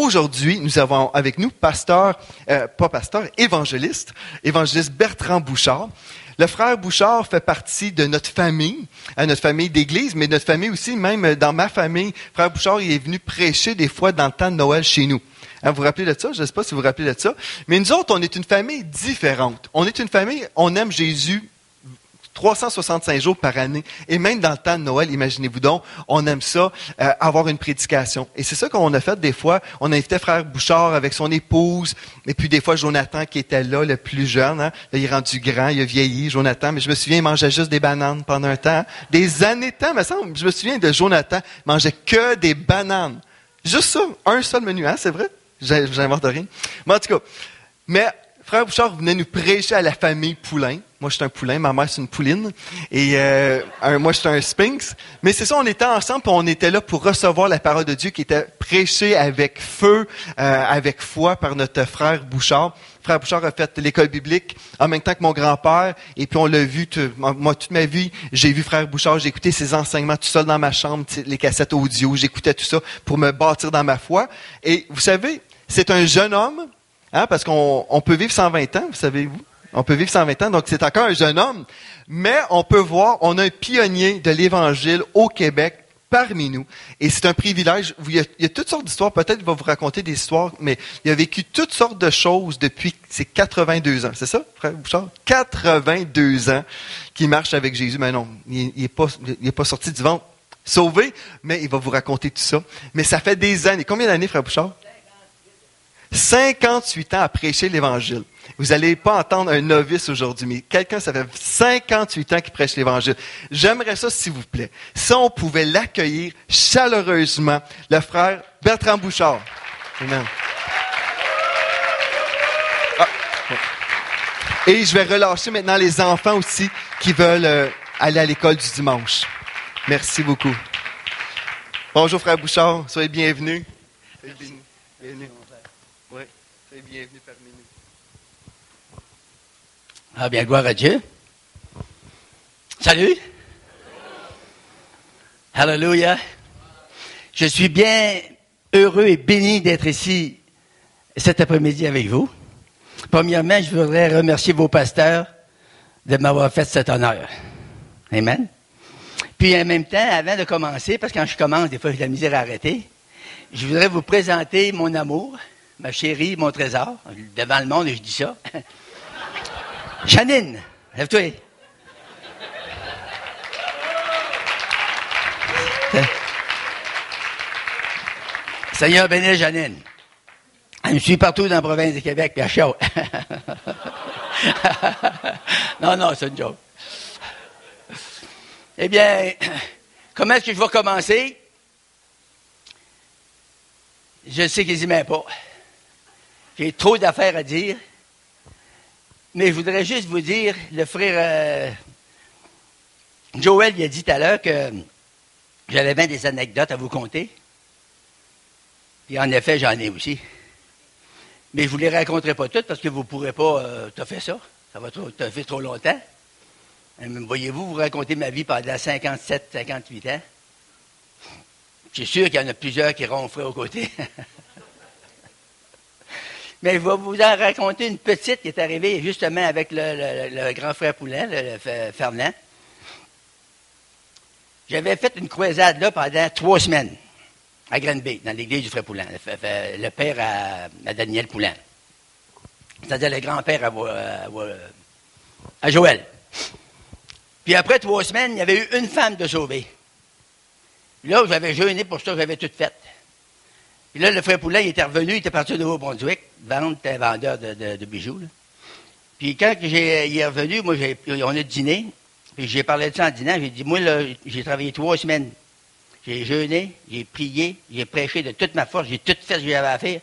aujourd'hui, nous avons avec nous évangéliste Bertrand Bouchard. Le frère Bouchard fait partie de notre famille d'église, mais notre famille aussi, même dans ma famille. Frère Bouchard, il est venu prêcher des fois dans le temps de Noël chez nous. Hein, vous vous rappelez de ça? Je ne sais pas si vous vous rappelez de ça. Mais nous autres, on est une famille différente. On est une famille, on aime Jésus 365 jours par année. Et même dans le temps de Noël, imaginez-vous donc, on aime ça, avoir une prédication. Et c'est ça qu'on a fait des fois. On invitait frère Bouchard avec son épouse, et puis des fois Jonathan qui était là, le plus jeune. Hein. Là, il est rendu grand, il a vieilli, Jonathan. Mais je me souviens, il mangeait juste des bananes pendant un temps. Des années de temps, me semble. Je me souviens de Jonathan, il mangeait que des bananes. Juste ça, un seul menu, hein, c'est vrai? J'invente rien. Mais en tout cas, frère Bouchard venait nous prêcher à la famille Poulain. Moi, je suis un poulain, ma mère, c'est une pouline. Et moi, je suis un sphinx. Mais c'est ça, on était ensemble, puis on était là pour recevoir la parole de Dieu qui était prêchée avec feu, avec foi par notre frère Bouchard. Frère Bouchard a fait l'école biblique en même temps que mon grand-père. Et puis, on l'a vu, moi, toute ma vie, j'ai vu frère Bouchard, j'ai écouté ses enseignements tout seul dans ma chambre, les cassettes audio, j'écoutais tout ça pour me bâtir dans ma foi. Et vous savez, c'est un jeune homme, hein, parce qu'on peut vivre 120 ans, vous savez-vous? On peut vivre 120 ans, donc c'est encore un jeune homme. Mais on peut voir, on a un pionnier de l'Évangile au Québec parmi nous. Et c'est un privilège. Il y a toutes sortes d'histoires. Peut-être qu'il va vous raconter des histoires, mais il a vécu toutes sortes de choses depuis ses 82 ans. C'est ça, frère Bouchard? 82 ans qu'il marche avec Jésus. Mais non, il n'est pas sorti du ventre sauvé, mais il va vous raconter tout ça. Mais ça fait des années. Combien d'années, frère Bouchard? 58 ans à prêcher l'Évangile. Vous n'allez pas entendre un novice aujourd'hui, mais quelqu'un, ça fait 58 ans qu'il prêche l'Évangile. J'aimerais ça, s'il vous plaît, si on pouvait l'accueillir chaleureusement, le frère Bertrand Bouchard. Amen. Et je vais relâcher maintenant les enfants aussi qui veulent aller à l'école du dimanche. Merci beaucoup. Bonjour, frère Bouchard. Soyez bienvenus. Bienvenue. Oui, soyez bienvenus parmi nous. Ah bien, gloire à Dieu. Salut. Alléluia. Je suis bien heureux et béni d'être ici cet après-midi avec vous. Premièrement, je voudrais remercier vos pasteurs de m'avoir fait cet honneur. Amen. Puis en même temps, avant de commencer, parce que quand je commence, des fois j'ai de la misère à arrêter, je voudrais vous présenter mon amour, ma chérie, mon trésor, devant le monde, et je dis ça. Janine, lève-toi. Seigneur bénisse Janine. Elle me suit partout dans la province du Québec, puis à chaud. Non, c'est une joke. Eh bien, comment est-ce que je vais commencer? Je sais qu'ils n'y mettent pas. J'ai trop d'affaires à dire. Mais je voudrais juste vous dire, le frère Joël il a dit tout à l'heure que j'avais bien des anecdotes à vous conter. Et en effet, j'en ai aussi. Mais je ne vous les raconterai pas toutes parce que vous ne pourrez pas faire ça. Ça va faire trop longtemps. Voyez-vous, vous racontez ma vie pendant 57, 58 ans. Je suis sûr qu'il y en a plusieurs qui ronfleraient aux côtés. Mais je vais vous en raconter une petite qui est arrivée justement avec le grand frère Poulain, le Fernand. J'avais fait une croisade là pendant 3 semaines à Granby, dans l'église du frère Poulain, le père à Daniel Poulain. C'est-à-dire le grand-père à Joël. Puis après 3 semaines, il y avait eu une femme de sauvée. Là, j'avais jeûné pour ça, j'avais tout fait. Puis là, le frère Poulain, il était revenu, il était parti de Nouveau-Brunswick, vendre, était un vendeur de bijoux. Là. Puis quand il est revenu, moi, on a dîné, puis j'ai parlé de ça en dînant, j'ai dit, moi, là, j'ai travaillé 3 semaines. J'ai jeûné, j'ai prié, j'ai prêché de toute ma force, j'ai tout fait ce que j'avais à faire.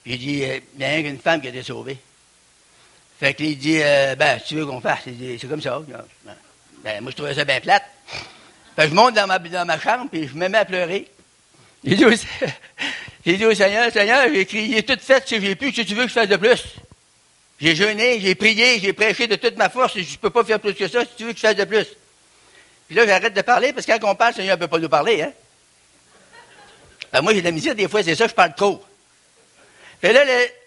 Puis j'ai dit, il y a une femme qui a été sauvée. Fait qu'il dit, si tu veux qu'on fasse, c'est comme ça. Ben, moi, je trouvais ça bien plate. Fait que je monte dans ma chambre, puis je me mets à pleurer. J'ai dit au Seigneur, j'ai crié tout fait, si j'ai plus, si tu veux que je fasse de plus. J'ai jeûné, j'ai prié, j'ai prêché de toute ma force, je ne peux pas faire plus que ça, si tu veux que je fasse de plus. Puis là, j'arrête de parler, parce que quand on parle, le Seigneur ne peut pas nous parler, hein. Ben, moi, j'ai de la misère, des fois, c'est ça, je parle trop. Et là,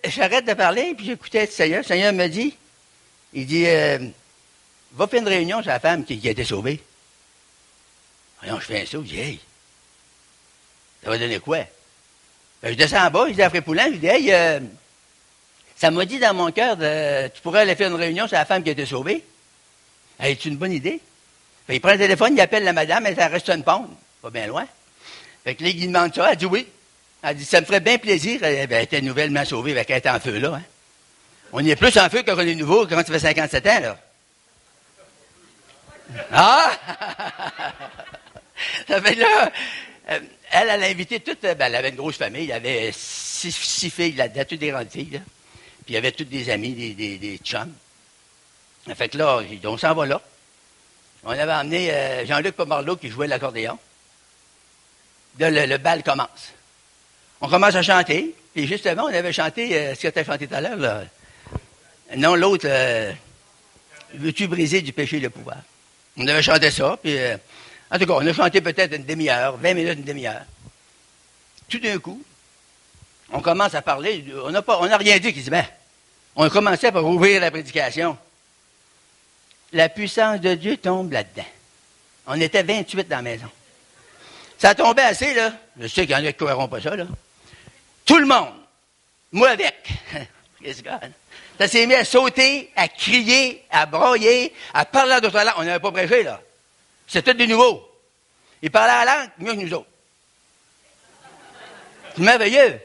j'arrête de parler, puis j'écoutais le Seigneur. Le Seigneur me dit, il dit, va faire une réunion sur la femme qui a été sauvée. Alors, je fais un saut, je dis, hey, ça va donner quoi? Ben, je descends en bas, je dis à Frère Poulin, je dis, hey, ça m'a dit dans mon cœur, tu pourrais aller faire une réunion sur la femme qui a été sauvée. Hey, c'est une bonne idée. Fait, il prend le téléphone, il appelle la madame, elle reste une pente, pas bien loin. Fait que là, il demande ça, elle dit oui. Elle dit, ça me ferait bien plaisir. Elle était nouvellement sauvée, elle était en feu, là. Hein. On y est plus en feu quand on est nouveau, quand ça fait 57 ans, là. Ah! Ça fait là, elle a invité toute, elle avait une grosse famille, il y avait six filles là-dedans, toutes des grandes filles, là. Puis il y avait toutes des amis, des chums. Fait que là, on s'en va là. On avait emmené Jean-Luc Pomarleau qui jouait l'accordéon. Là, le bal commence. On commence à chanter, et justement, on avait chanté, ce que tu as chanté tout à l'heure, là. Non, l'autre, veux-tu briser du péché le pouvoir? On avait chanté ça, puis en tout cas, on a chanté peut-être une demi-heure, 20 minutes, une demi-heure. Tout d'un coup, on commence à parler, on n'a rien dit qui dit, ben, on a commencé par ouvrir la prédication. La puissance de Dieu tombe là-dedans. On était 28 dans la maison. Ça tombait assez, là. Je sais qu'il y en a qui ne croiront pas ça, là. Tout le monde, moi avec, ça s'est mis à sauter, à crier, à broyer, à parler en d'autres langues. On n'avait pas prêché, là. C'était des nouveaux. Ils parlaient la langue mieux que nous autres. C'est merveilleux.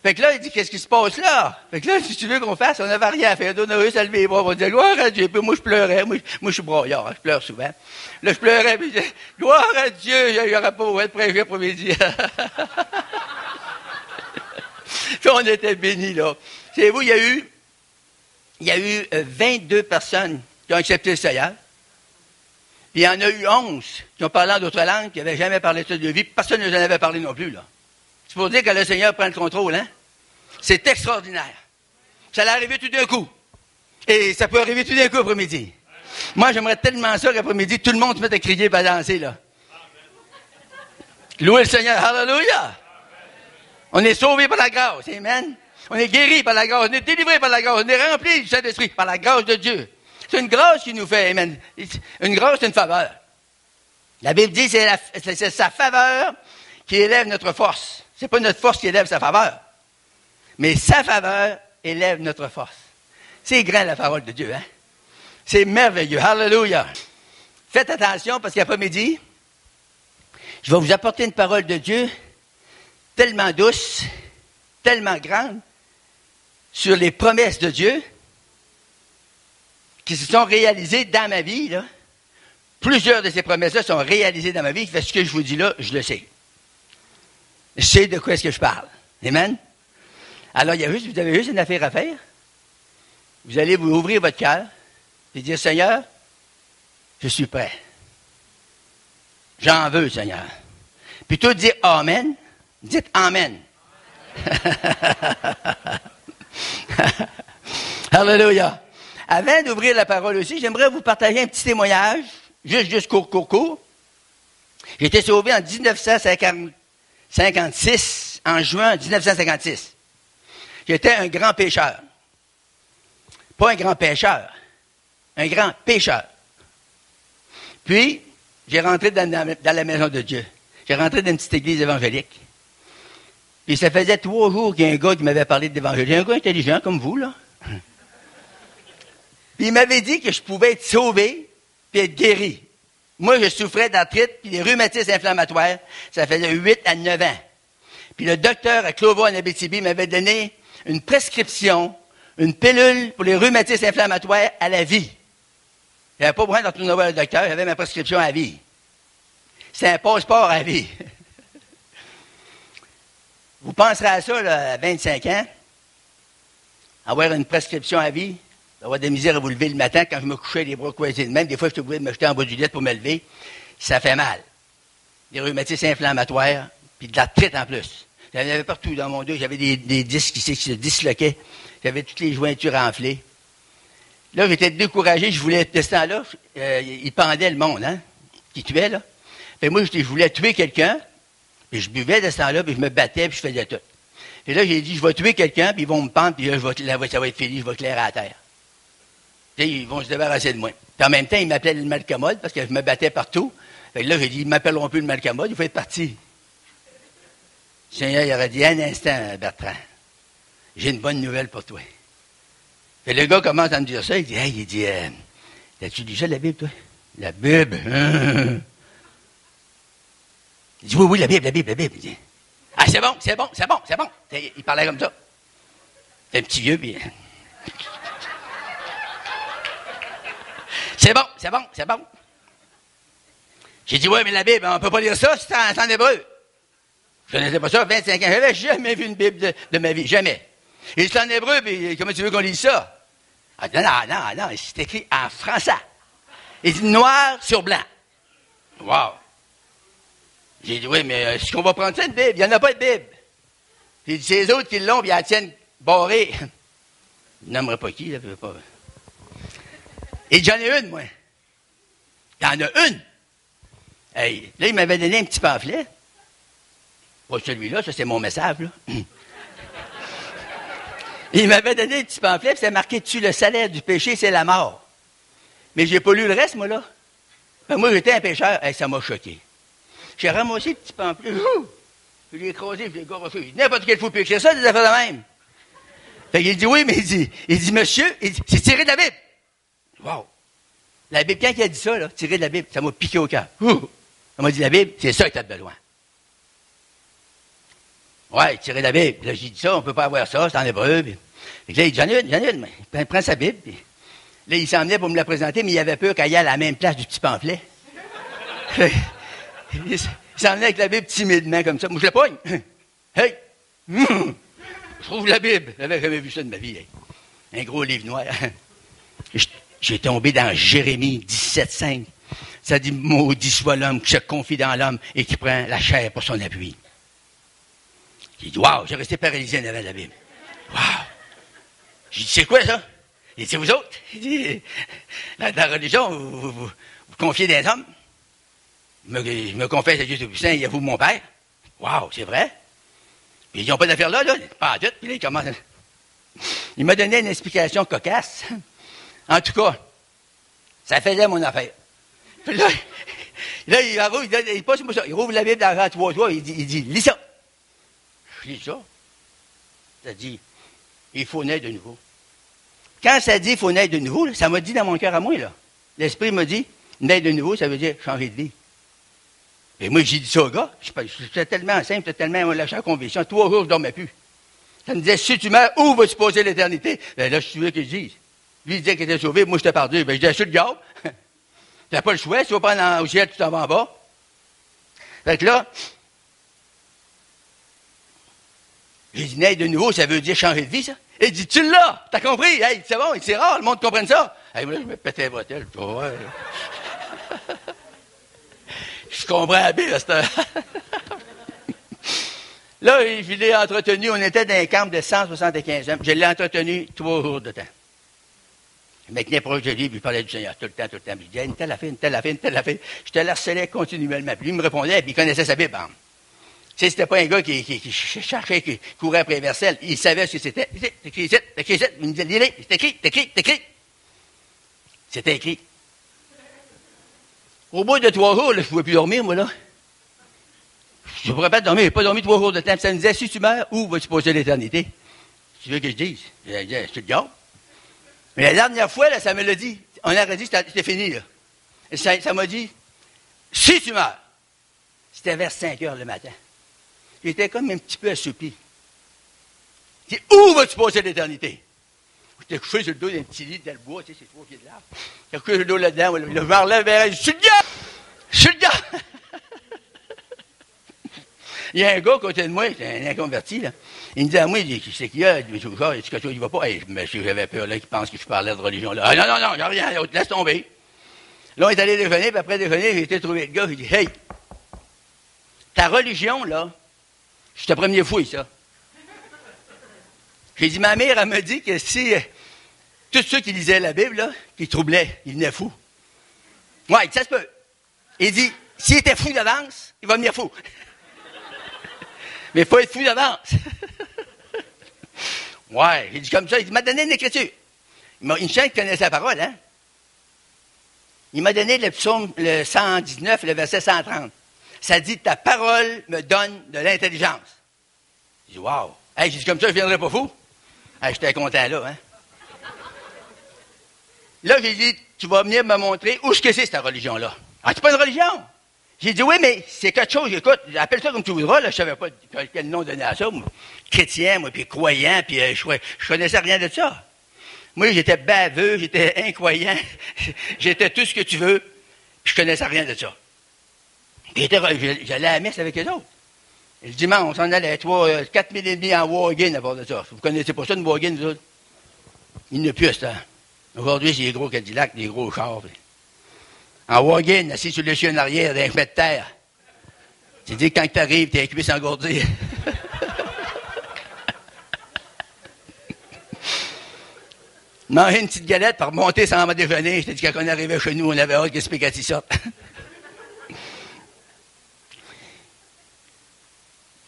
Fait que là, il dit, qu'est-ce qui se passe là? Fait que là, si tu veux qu'on fasse, on n'avait rien à faire. On avait juste à lever les bras, on disait, gloire à Dieu. Puis moi, je pleurais. Moi, je suis broyard, je pleure souvent. Là, je pleurais, puis je disais, gloire à Dieu, il n'y aura pas où être prêché après-midi. Puis on était bénis, là. Savez-vous, il y a eu 22 personnes qui ont accepté le Seigneur. Puis il y en a eu 11 qui ont parlé en d'autres langues, qui n'avaient jamais parlé de ça de vie. Personne ne nous en avait parlé non plus, là. C'est pour dire que le Seigneur prend le contrôle, hein? C'est extraordinaire. Ça allait arriver tout d'un coup. Et ça peut arriver tout d'un coup après-midi. Moi, j'aimerais tellement ça qu'après-midi, tout le monde se mette à crier et à danser, là. Louez le Seigneur. Hallelujah! On est sauvés par la grâce. Amen. On est guéris par la grâce. On est délivrés par la grâce. On est remplis du Saint-Esprit par la grâce de Dieu. C'est une grâce qui nous fait. Amen. Une grâce, c'est une faveur. La Bible dit que c'est sa faveur qui élève notre force. C'est pas notre force qui élève sa faveur. Mais sa faveur élève notre force. C'est grand, la parole de Dieu, hein? C'est merveilleux. Hallelujah. Faites attention parce qu'après-midi, je vais vous apporter une parole de Dieu tellement douce, tellement grande, sur les promesses de Dieu qui se sont réalisées dans ma vie, là. Plusieurs de ces promesses-là sont réalisées dans ma vie. Fait ce que je vous dis là, je le sais. Je sais de quoi est-ce que je parle. Amen? Alors, vous avez juste une affaire à faire. Vous allez vous ouvrir votre cœur et dire, Seigneur, je suis prêt. J'en veux, Seigneur. Puis tout dire Amen. Dites Amen. Alléluia. Avant d'ouvrir la parole aussi, j'aimerais vous partager un petit témoignage, juste court. J'ai été sauvé en 1956, en juin 1956. J'étais un grand pécheur. Pas un grand pécheur, un grand pécheur. Puis, j'ai rentré dans la maison de Dieu. J'ai rentré dans une petite église évangélique. Puis ça faisait 3 jours qu'il y a un gars qui m'avait parlé d'évangile. Un gars intelligent comme vous, là. Puis il m'avait dit que je pouvais être sauvé puis être guéri. Moi, je souffrais d'arthrite puis des rhumatismes inflammatoires. Ça faisait 8 à 9 ans. Puis le docteur à Clovo, en Abitibi, m'avait donné une prescription, une pilule pour les rhumatismes inflammatoires à la vie. Je n'avais pas besoin de retourner voir le docteur, j'avais ma prescription à vie. C'est un passeport à vie. Vous penserez à ça là, à 25 ans, avoir une prescription à vie, avoir de la misère à vous lever le matin quand je me couchais les bras croisés de même. Des fois, je suis obligé de me jeter en bas du lit pour me lever. Ça fait mal. Des rhumatismes inflammatoires, puis de l'arthrite en plus. J'en avais partout dans mon dos. J'avais des disques ici qui se disloquaient. J'avais toutes les jointures enflées. Là, j'étais découragé. Je voulais, de ce temps-là, il pendait le monde, hein, qui tuait, là. Fait moi, je voulais tuer quelqu'un, puis je buvais de ce temps-là, puis je me battais, puis je faisais tout. Et là, j'ai dit, je vais tuer quelqu'un, puis ils vont me pendre, puis là, ça va être fini, je vais clairer à la terre. Tu sais, ils vont se débarrasser de moi. Puis en même temps, ils m'appelaient le malcommode, parce que je me battais partout. Fait que là, j'ai dit, ils m'appelleront plus le malcommode, il faut être parti. Le Seigneur, il aurait dit, un instant, Bertrand, j'ai une bonne nouvelle pour toi. Fait le gars commence à me dire ça, il dit, t'as-tu déjà la Bible, toi? La Bible? Hein? Il dit, oui, la Bible. Il dit, ah, c'est bon. Il parlait comme ça. C'est un petit vieux, puis... C'est bon. J'ai dit, ouais, mais la Bible, on ne peut pas lire ça, c'est en hébreu. Je ne connaissais pas ça, 25 ans. Je n'avais jamais vu une Bible de ma vie, jamais. Et c'est en hébreu, puis comment tu veux qu'on lise ça? Ah, non, c'est écrit en français. Il dit noir sur blanc. Wow. J'ai dit, oui, mais est-ce qu'on va prendre ça, une Bible? Il n'y en a pas de Bible. J'ai dit, c'est les autres qui l'ont, puis ils la tiennent barrée. Je n'aimerais pas qui, là, je veux pas. Et j'en ai une, moi. Il y en a une. Hey, là, il m'avait donné un petit pamphlet. Pas celui-là, ça, c'est mon message, là. Il m'avait donné un petit pamphlet, puis c'était marqué dessus, le salaire du péché, c'est la mort. Mais j'ai pas lu le reste, moi, là. Moi, j'étais un pécheur. Hey, ça m'a choqué. J'ai ramassé le petit pamphlet. Je l'ai écrasé, je l'ai garoché. N'importe quel fou peut écrire ça, des affaires de même. Fait qu'il dit, oui, mais il dit, monsieur, c'est tiré de la Bible. Wow. La Bible, quand il a dit ça, là, tiré de la Bible, ça m'a piqué au cœur. Ça m'a dit, la Bible, c'est ça que tu as besoin. Ouais, tiré de la Bible. Là, j'ai dit ça, on peut pas avoir ça, c'est en hébreu. Puis, fait que là, il dit, j'en ai une. Il prend sa Bible, puis là, il s'en venait pour me la présenter, mais il avait peur qu'elle aille à la même place du petit pamphlet. Il s'en venait avec la Bible timidement, comme ça. Moi, je la pogne. Hey! Je trouve la Bible. J'avais jamais vu ça de ma vie. Hey. Un gros livre noir. J'ai tombé dans Jérémie 17,5. Ça dit, maudit soit l'homme qui se confie dans l'homme et qui prend la chair pour son appui. J'ai dit, wow, j'ai resté paralysé en avant de la Bible. Wow! J'ai dit, c'est quoi ça? Il dit, c'est vous autres? Il dit, dans la religion, vous confiez des hommes. Je me confesse à Dieu Tout-Puissant, il y a vous mon père. Wow, c'est vrai? Puis ils n'ont pas d'affaire là, pas à tout. Puis là, il commence. Il m'a donné une explication cocasse. En tout cas, ça faisait mon affaire. Puis là, il passe moi ça. Il rouvre la Bible dans 3 il dit, lis ça. Je lis ça. Ça dit, il faut naître de nouveau. Quand ça dit, il faut naître de nouveau, là, ça m'a dit dans mon cœur à moi, là. L'Esprit m'a dit, naître de nouveau, ça veut dire changer de vie. Et moi, j'ai dit ça au gars. J'étais tellement simple, j'étais tellement lâché en conviction. 3 jours, je ne dormais plus. Ça me disait, si tu meurs, où vas-tu passer l'éternité? Ben là, je suis sûr qu'il dise. Lui, il disait qu'il était sauvé, moi, j'étais perdu. Ben, je disais, sur le diable. Tu n'as pas le choix. Si tu vas pas au ciel, tu t'en vas en bas. Fait que là, j'ai dit, naître de nouveau, ça veut dire changer de vie, ça. Et il dit, tu l'as, t'as compris? Hey, c'est bon, c'est rare, le monde comprenne ça. Hey, moi, là, je me pétais les bretelles. Ouais. Je comprends la Bible à cette heure. Là, je l'ai entretenu, on était dans un camp de 175 hommes. Je l'ai entretenu 3 jours de temps. Je me tenais proche de lui, puis je parlais du Seigneur tout le temps. Puis je disais, une telle affaire. Je te harcelais continuellement. Puis lui, il me répondait, puis il connaissait sa Bible. Tu sais, c'était pas un gars qui cherchait, qui courait après les versets. Il savait ce que c'était. C'est écrit ici. Il me disait, lis-les, c'est écrit. C'était écrit. Au bout de 3 jours, là, je ne pouvais plus dormir, moi, là. Je ne pourrais pas dormir. Je n'ai pas dormi 3 jours de temps. Puis ça me disait, si tu meurs, où vas-tu passer l'éternité? Tu veux que je dise? Je disais, je te garde. Mais la dernière fois, là, ça me l'a dit. On aurait dit, c'était fini, là. Et ça m'a dit, si tu meurs. C'était vers 5 heures le matin. J'étais comme un petit peu assoupi. Je dis, où vas-tu passer l'éternité? J'étais couché sur le dos d'un petit lit dans le bois, tu sais, c'est 3 pieds de large. J'étais couché sur le dos là-dedans, je me relève, je suis le gars! Il y a un gars à côté de moi, c'est un inconverti, là. Il me dit à moi, il dit, c'est qu'il y a? Il dit, il va pas. Hey, monsieur, j'avais peur, là, qu'il pense que je parlais de religion, là. Ah, non, j'ai rien, laisse tomber. Là, on est allé déjeuner, puis après déjeuner, j'ai été trouver le gars, il dit, hey, ta religion, là, c'est ta première fouille, ça. J'ai dit, ma mère, elle me dit que si tous ceux qui lisaient la Bible, là, qui troublaient, ils venaient fous. Ouais, ça se peut. Il dit, s'il était fou d'avance, il va venir fou. Mais il faut être fou d'avance. Ouais, j'ai dit comme ça. Il m'a donné une écriture. Une chaîne qui connaissait la parole, hein? Il m'a donné le psaume le 119, le verset 130. Ça dit, ta parole me donne de l'intelligence. J'ai dit, wow. Hey, j'ai dit comme ça, je ne viendrai pas fou. Hey, j'étais content là, hein? Là, j'ai dit, tu vas venir me montrer où est-ce que c'est, cette religion-là. Ah, c'est pas une religion? J'ai dit, oui, mais c'est quelque chose, écoute, appelle ça comme tu voudras, là, je savais pas quel nom donner à ça, moi. Chrétien, moi, puis croyant, puis je connaissais rien de ça. Moi, j'étais baveux, j'étais incroyant, j'étais tout ce que tu veux, puis je connaissais rien de ça. J'allais à la messe avec les autres. Et le dimanche, on allait 4 000 et demi en Wagen à part de ça. Vous connaissez pas ça, une Wagen, vous autres? Il n'y en a plus à ce temps. Aujourd'hui, c'est des gros Cadillacs, des gros chars. En Wagen, assis sur le chien en arrière, d'un chemin de terre. C'est dire que quand tu arrives, tu es cuisse engourdie. Manger une petite galette pour remonter sans ma déjeuner. Je t'ai dit quand on arrivait chez nous, on avait hâte que ce spaghetti sorte.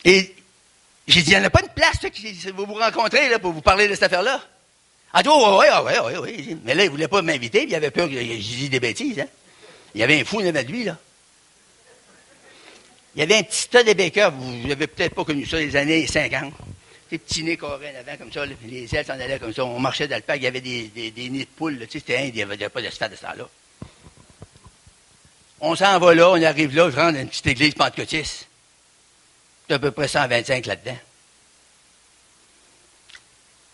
Et j'ai dit, il n'y en a pas une place là, vous vous rencontrez là, pour vous parler de cette affaire-là. Ah, oui. Mais là, il ne voulait pas m'inviter, puis il avait peur que je dise des bêtises. Hein? Il y avait un fou devant lui, là. Il y avait un petit tas de béqueurs, vous n'avez peut-être pas connu ça, les années 50. Des petits nez carrés en avant, comme ça, là, les ailes s'en allaient comme ça. On marchait dans le parc, il y avait des nids de poules, là, tu sais, c'était il n'y avait pas d'asphalte de ce temps-là. On s'en va là, on arrive là, je rentre dans une petite église pentecôtiste. Il y a à peu près 125 là-dedans.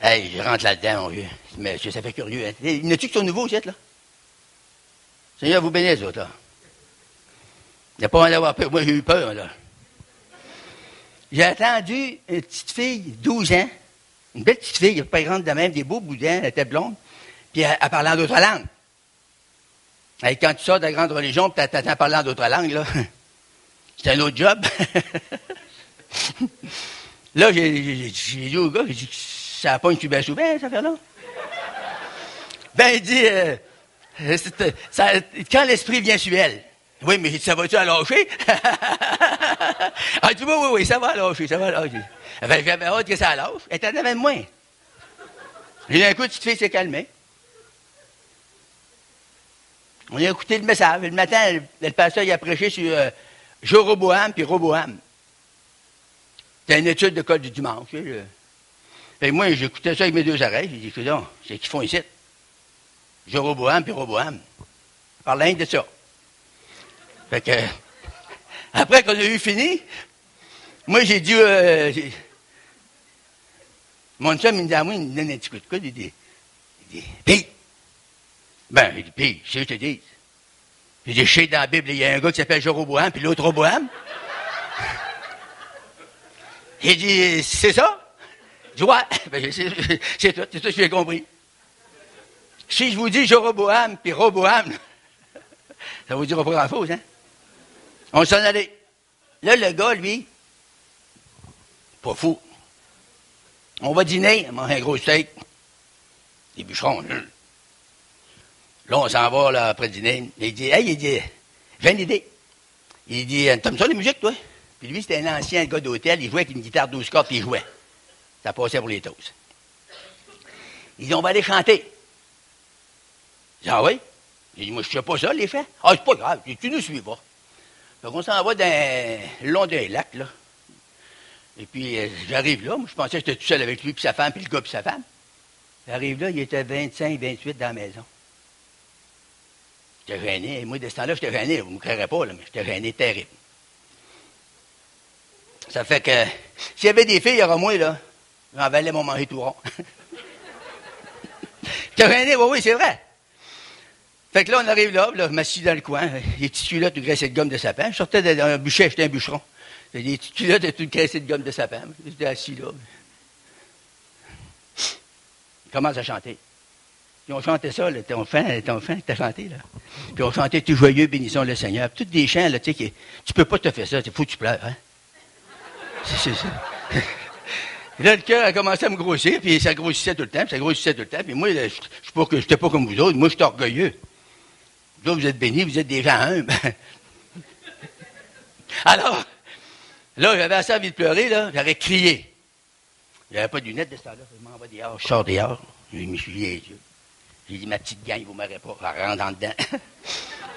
Hey, je rentre là-dedans, mon vieux. Mais ça fait curieux, hein. Il y en a-tu qui sont nouveaux, cette là? Seigneur vous bénisse, autres, là. Il n'y a pas mal d'avoir peur. Moi, j'ai eu peur, là. J'ai attendu une petite fille, 12 ans, une belle petite fille, pas grande de même, des beaux boudins, elle était blonde, puis elle parlait en d'autres langues. Et quand tu sors de la grande religion, puis tu t'attends à parler en d'autres langues, là, c'est un autre job. Là, j'ai dit au gars, j'ai dit, ça n'a pas une bien souvent, cette affaire-là? Ben, il dit, quand l'esprit vient sur elle. Oui, mais ça va-tu à lâcher? Ah, tu vois, oui, ça va lâcher. Ben, j'avais hâte que ça lâche. Elle était en avant de moi. Et d'un coup, la petite fille s'est calmée. On a écouté le message. Le matin, le pasteur il a prêché sur Jéroboam puis Roboam. C'était une étude de code du dimanche. Tu sais, Fait moi, j'écoutais ça avec mes deux oreilles. J'ai dit, c'est qu'ils font ici. Jéroboam puis Roboam. Parle de ça. Fait que, après qu'on a eu fini, moi, j'ai dit, mon chum, il me dit à moi, il me donne un petit coup de coude, il dit, pis, ben, il dit, pis, je sais, je te dis. J'ai dit, je sais, dans la Bible, il y a un gars qui s'appelle Jéroboam, puis l'autre Roboam. Il dit, c'est ça? Je dis, ouais, ben, c'est ça que j'ai compris. Si je vous dis Jéroboam, puis Roboam, ça vous dira pas grand-chose, hein? On s'en allait. Là, le gars, lui, pas fou. On va dîner, on mange un gros steak, des bûcherons. Là, on s'en va, là, après le dîner. Il dit, j'ai une idée. Il dit, t'aimes ça, la musique, toi? Puis lui, c'était un ancien gars d'hôtel, il jouait avec une guitare 12 cordes, puis il jouait. Ça passait pour les toasts. Il dit, on va aller chanter. J'ai dit, ah oui? J'ai dit, moi, je ne sais pas ça, les faits. Ah, c'est pas grave, tu nous suis pas. Donc, on s'en va le long d'un lac, là. Et puis, j'arrive là. Moi, je pensais que j'étais tout seul avec lui, puis sa femme, puis le gars, puis sa femme. J'arrive là, il était 25, 28 dans la maison. J'étais gêné. Et moi, de ce temps-là, j'étais gêné. Vous ne me croirez pas, là, mais j'étais gêné terrible. Ça fait que, s'il y avait des filles, il y aura moi, là. J'en valais mon manger tout rond. J'étais gêné, oui, c'est vrai. Fait que là, on arrive là, je m'assis dans le coin, les petites culottes de graissées de gomme de sapin. Je sortais d'un bûcher, j'étais un bûcheron. Des petites culottes de toute graissées de gomme de sapin. J'étais assis là. Ils commencent à chanter. Puis on chantait ça, là, ton fin, t'as chanté, là. Puis on chantait tout joyeux, bénissons le Seigneur. Puis tous des chants, là, tu sais, tu peux pas te faire ça, il faut que tu pleures, hein. C'est ça. Et là, le cœur a commencé à me grossir, puis ça grossissait tout le temps, puis moi, là, je n'étais pas comme vous autres, moi, j'étais orgueilleux. Vous êtes bénis, vous êtes des gens humbles. Alors, là, j'avais assez envie de pleurer, là, j'aurais crié. J'avais pas de lunettes de ce temps-là. Je m'en vais dehors. Je sors dehors. Je me suis lié les yeux. J'ai dit, ma petite gang, vous m'aurez pas. Elle rentre en dedans.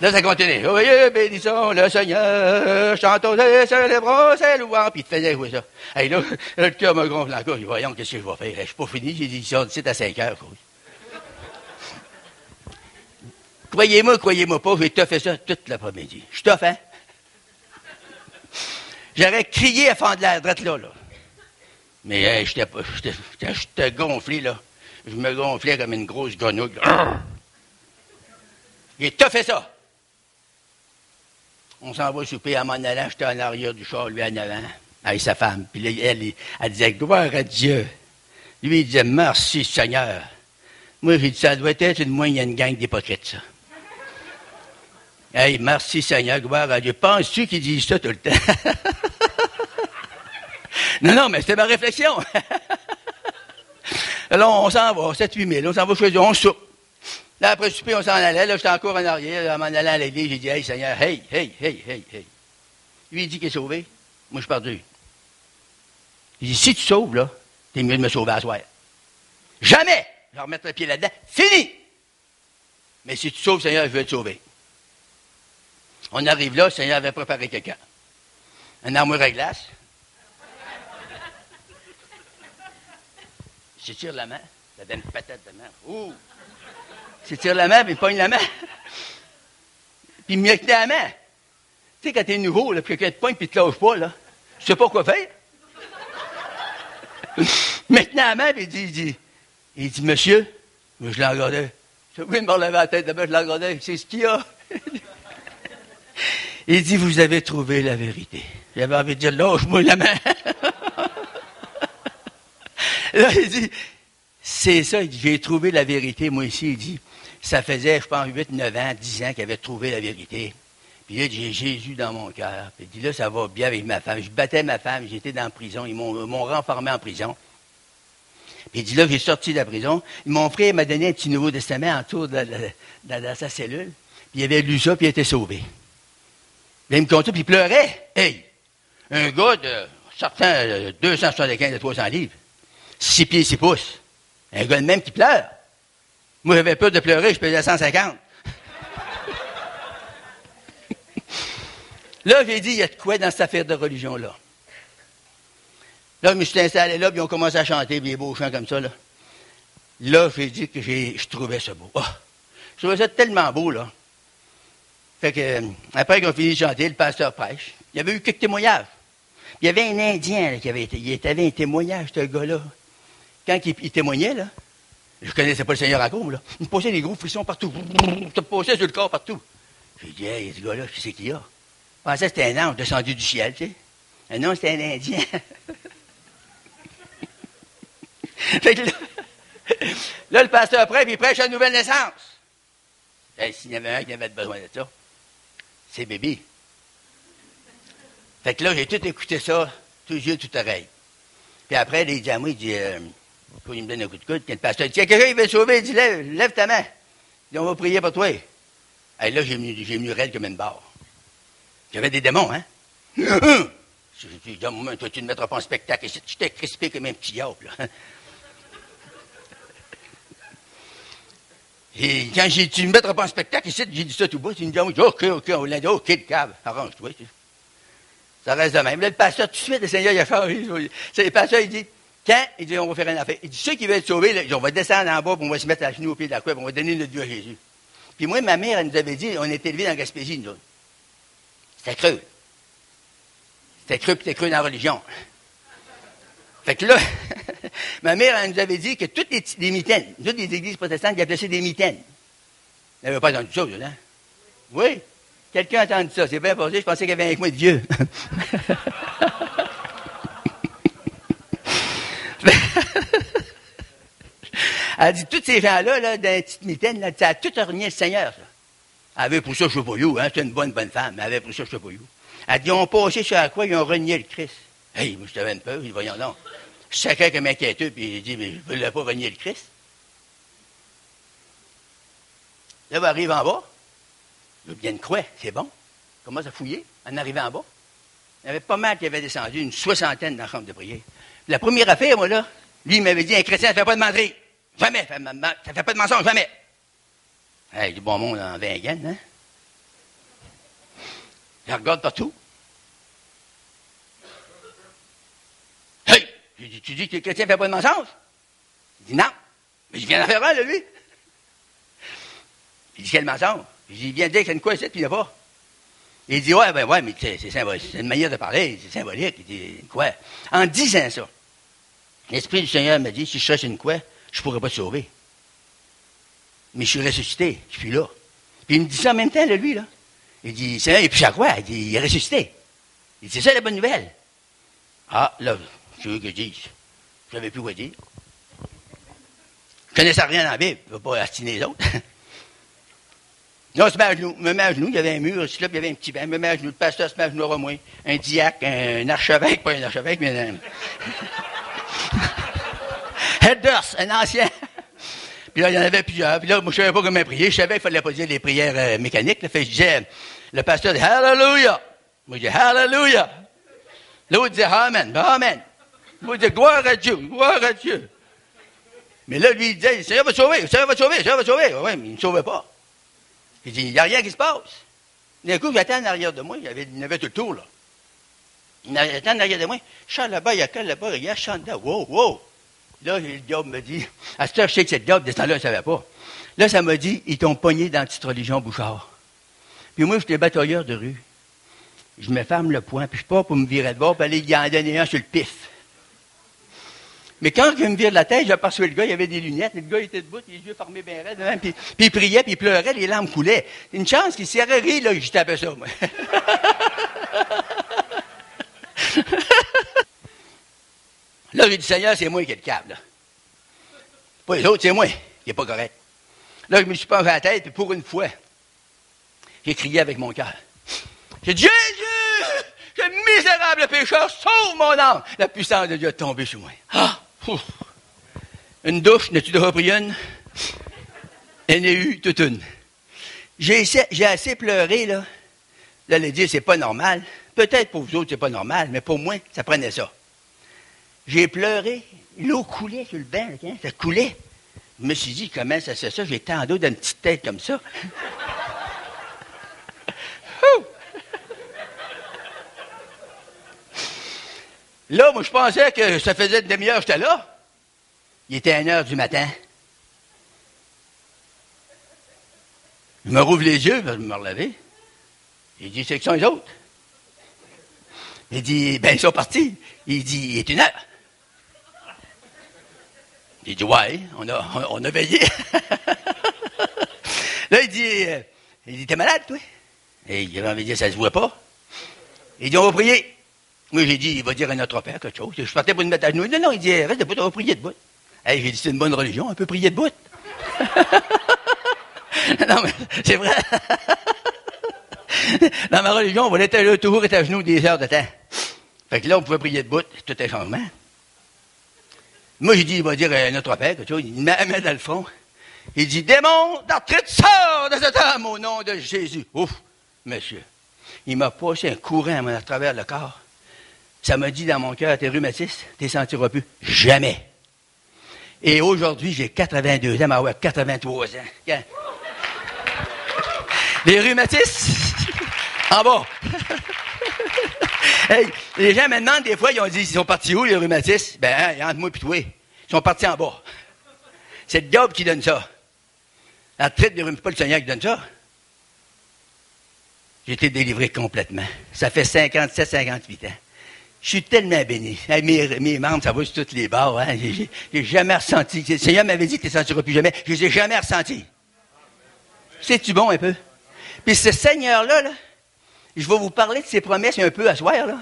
Là, ça continue. Oui, bénissons le Seigneur, chantons et célébrons ses louanges. Puis il te faisait jouer ça. Hey, là, le cœur me gonfle encore. Je dis, voyons, qu'est-ce que je vais faire? Je suis pas fini. J'ai dit, ils sont d'ici à 5 heures. Croyez-moi pas, j'ai toffé ça toute l'après-midi. Je toffe, hein? J'aurais crié à fond de l'air, drette là. Mais hey, j'étais gonflé, là. Je me gonflais comme une grosse grenouille. J'ai toffé ça. On s'en va souper à m'en allant, j'étais en arrière du char, lui en avant, avec sa femme. Puis là, elle disait, gloire à Dieu. Lui, il disait, merci Seigneur. Moi, j'ai dit, ça doit être une moyenne gang d'hypocrites, ça. Hey, merci Seigneur, gloire à Dieu. Penses-tu qu'ils disent ça tout le temps? Non, mais c'était ma réflexion. Alors, on s'en va, 7-8 000, on s'en va chez eux, on soupe. Là, après le souper, on s'en allait, là, j'étais encore en arrière, là, en m'en allant à l'église, j'ai dit, hey Seigneur, hey. Lui, il dit qu'il est sauvé. Moi, je suis perdu. Il dit, si tu sauves, là, t'es mieux de me sauver à soir. Jamais! Je vais remettre le pied là-dedans. Fini! Mais si tu sauves, Seigneur, je vais te sauver. On arrive là, le Seigneur avait préparé quelqu'un. Un armoire à glace. J'étire la main. Ça donne une patate de main. Ouh! J'étire la main, puis il pogne la main. Puis il me tenait la main. Tu sais, quand t'es nouveau, là, puis quelqu'un te pogne, puis il te lâche pas, là. Tu sais pas quoi faire. Maintenant, la main, puis il dit, monsieur, moi, je l'ai regardé. Je suis obligé de me relever la tête, d'abord, je l'ai regardé. C'est ce qu'il y a. Il dit, vous avez trouvé la vérité. J'avais envie de dire, lâche-moi la main. Là, il dit, c'est ça, il dit, j'ai trouvé la vérité, moi ici, il dit, ça faisait, je pense, 8, 9 ans, 10 ans qu'il avait trouvé la vérité. Puis là, j'ai Jésus dans mon cœur. Puis il dit, là, ça va bien avec ma femme. Je battais ma femme, j'étais dans la prison, ils m'ont renfermé en prison. Puis il dit, là, j'ai sorti de la prison. Mon frère m'a donné un petit Nouveau Testament autour de sa cellule. Puis il avait lu ça, puis il était sauvé. Là, il me comptait, puis il pleurait. Hey! Un gars de certain 275 à 300 livres. 6 pieds, 6 pouces. Un gars de même qui pleure. Moi, j'avais peur de pleurer, je pesais 150. Là, j'ai dit, il y a de quoi dans cette affaire de religion-là? Là, je me suis installé là, puis on commencé à chanter des beaux chants comme ça, là. Là, j'ai dit que je trouvais ça beau. Oh, je trouvais ça tellement beau, là. Fait que, après qu'on finit de chanter, le pasteur prêche. Il y avait eu quelques témoignages. Il y avait un Indien là, qui avait un témoignage, ce gars-là. Quand il témoignait, là, je connaissais pas le Seigneur à cause, là. Il me posait des gros frissons partout. Il me posait sur le corps partout. J'ai dit, hey, ce gars-là, qui c'est qu'il y a? Je pensais que c'était un ange descendu du ciel, tu sais. Non, c'était un Indien. Fait que là, le pasteur prêche, puis il prêche la nouvelle naissance. Hey, s'il y avait un qui avait besoin de ça, c'est bébé. Fait que là, j'ai tout écouté ça, tout yeux, tout oreille. Puis après, il dit à moi, il dit, il me donne un coup de coude, quand le pasteur dit, quelqu'un qui veut te sauver, il dit, lève ta main. Il dit, on va prier pour toi. Hey, là, j'ai venu raide comme une barre. J'avais des démons, hein? J'ai dit, donne-moi, toi, tu ne mettras pas en spectacle. J'étais crispé comme un petit diable, là. Et quand j'ai dit, tu ne mettras pas en spectacle, ici, j'ai dit ça tout bas, tu me dis, OK, on l'a dit, OK, le cave, arrange-toi. Ça reste de même. Là, le pasteur, tout de suite, le Seigneur, il a changé. Le pasteur, il dit, quand? Il dit, on va faire une affaire. Il dit, ceux qui veulent être sauvés, là, on va descendre en bas, puis on va se mettre à genoux au pied de la croix, puis on va donner notre vie à Jésus. Puis moi, ma mère, elle nous avait dit, on était élevés dans la Gaspésie, nous autres. C'était creux. C'était creux, puis c'était creux dans la religion. Fait que là, ma mère, elle nous avait dit que toutes les mitaines, toutes les églises protestantes, ils appelaient ça des mitaines. Elle n'avait pas entendu ça, là. Oui. Quelqu'un a entendu ça. C'est bien passé, je pensais qu'il y avait un coin de vieux. Elle dit, tous ces gens-là, là, dans les petites mitaines, là, ça a tout renié le Seigneur, ça. Elle avait pris ça, je sais pas où, hein, c'est une bonne femme, mais elle avait pris ça, je sais pas où. Elle dit, ils ont passé sur la croix, ils ont renié le Christ. Hey, moi, je t'avais une peur, il dit, voyons donc. Je sacrais comme inquiéteux, puis il dit, mais je ne voulais pas renier le Christ. Là, on arrive en bas. Il y a une croix, c'est bon. On commence à fouiller, en arrivant en bas. Il y avait pas mal qui avaient descendu, une soixantaine dans la chambre de prière. La première affaire, moi, là, Lui, il m'avait dit, un chrétien, ça ne fait pas de menterie. Jamais. Ça ne fait pas de mensonge, jamais. Hey, du bon monde en Vingan, hein? Je regarde partout. Hey! J'ai dit, tu dis que le chrétien ne fait pas de mensonge? Il dit, non. Mais je viens d'en faire un, là, lui. Il dit, quel mensonge? Je dis, il vient de dire qu'il y a une quoi ici, puis il n'y a pas. Il dit, ouais, mais c'est symbolique. C'est une manière de parler, c'est symbolique. Il dit, quoi? En disant ça, l'Esprit du Seigneur m'a dit, si je cherche une quoi, je ne pourrais pas te sauver. Mais je suis ressuscité, je suis là. Puis il me dit ça en même temps, là, lui, là. Il dit, Seigneur, il est plus à quoi? Il dit, il est ressuscité. Il dit, c'est ça la bonne nouvelle. Ah, là, je veux que je dise. Je ne savais plus quoi dire. Je ne connaissais rien dans la Bible, je ne vais pas astiner les autres. Là, on se met à genoux, il y avait un mur, ici, là, puis il y avait un petit banc, me met à genoux, le pasteur se met à genoux à moi, un diacre, un archevêque, pas un archevêque, mais un Headers, un ancien. Puis là, il y en avait plusieurs, puis là, moi, je ne savais pas comment prier, je savais qu'il ne fallait pas dire les prières mécaniques, là, fait que je disais, le pasteur dit, Hallelujah! Moi, je dis, Hallelujah! L'autre disait, Amen, Amen. Moi, je dis, gloire à Dieu, gloire à Dieu. Mais là, lui, il disait, le Seigneur va te sauver, le Seigneur va te sauver, le Seigneur va te sauver. Oui, mais il ne me sauvait pas. Il dit, il n'y a rien qui se passe. D'un coup, j'attends en arrière de moi. Il y avait tout le tour, là. Il attend en arrière de moi. Je chante là-bas, il y a quel là-bas, regarde, je chante là. Wow, wow. Là, le diable me dit, à cette heure, je sais que c'est le diable, de ce temps-là, je ne savais pas. Là, ça m'a dit, ils t'ont pogné dans la petite religion Bouchard. Puis moi, j'étais batailleur de rue. Je me ferme le poing, puis je pars pour me virer de bord, puis aller y en donner un sur le pif. Mais quand je me vire de la tête, j'aperçois le gars, il avait des lunettes, le gars il était debout, les yeux fermés bien raides, même, puis il priait, puis il pleurait, les larmes coulaient. Une chance qu'il s'y aurait ri, là, je tapais ça, moi. Là, j'ai dit, Seigneur, c'est moi qui ai le câble, là. Pas les autres, c'est moi qui n'est pas correct. Là, je me suis penché à la tête, puis pour une fois, j'ai crié avec mon cœur. J'ai dit, Jésus, ce misérable pécheur, sauve mon âme. La puissance de Dieu est tombée sur moi. Ah! Ouf. Une douche, n'as-tu déjà pris une? Il y en a eu toute une. J'ai assez pleuré, là. Là, elle a dit, c'est pas normal. Peut-être pour vous autres, c'est pas normal, mais pour moi, ça prenait ça. J'ai pleuré. L'eau coulait sur le banc, hein, ça coulait. Je me suis dit, comment ça se fait ça? J'étais en dos d'une petite tête comme ça. Là, moi, je pensais que ça faisait une demi-heure que j'étais là. Il était 1h du matin. Je me rouvre les yeux, je me relever. Il dit, c'est que sont les autres? Il dit, ben, ils sont partis. Il dit, il est 1h. Il dit, ouais, on a veillé. Là, il dit, t'es malade, toi? Et il avait dit, ça se voit pas. Il dit, on va prier. Moi, j'ai dit, il va dire à notre père quelque chose. Je partais pour me mettre à genoux. Non, il dit, reste debout, on va prier debout. Hey, j'ai dit, c'est une bonne religion, on peut prier debout. Non, mais c'est vrai. Dans ma religion, on va être toujours être à genoux des heures de temps. Fait que là, on pouvait prier debout, tout un changement. Moi, j'ai dit, il va dire à notre père quelque chose. Il me met dans le front. Il dit, démon d'arthrite, sors de cet homme au nom de Jésus. Ouf, monsieur. Il m'a passé un courant à travers le corps. Ça m'a dit dans mon cœur, t'es rhumatiste, t'es sentiras plus. Jamais. Et aujourd'hui, j'ai 82 ans, mais 83 ans. Quand? Les rhumatistes, en bas. Hey, les gens me demandent des fois, ils ont dit, ils sont partis où, les rhumatistes? Ben, entre moi et toi. Ils sont partis en bas. C'est le diable qui donne ça. La traite des rhumatistes, pas le Seigneur qui donne ça. J'ai été délivré complètement. Ça fait 57, 58 ans. Je suis tellement béni. Hey, mes membres, ça va sur toutes les bords. Hein. J'ai jamais ressenti. Le Seigneur m'avait dit que tu ne sentiras plus jamais. Je ne les ai jamais ressentis. C'est-tu bon un peu? Puis ce Seigneur-là, là, je vais vous parler de ses promesses un peu à soir. Là.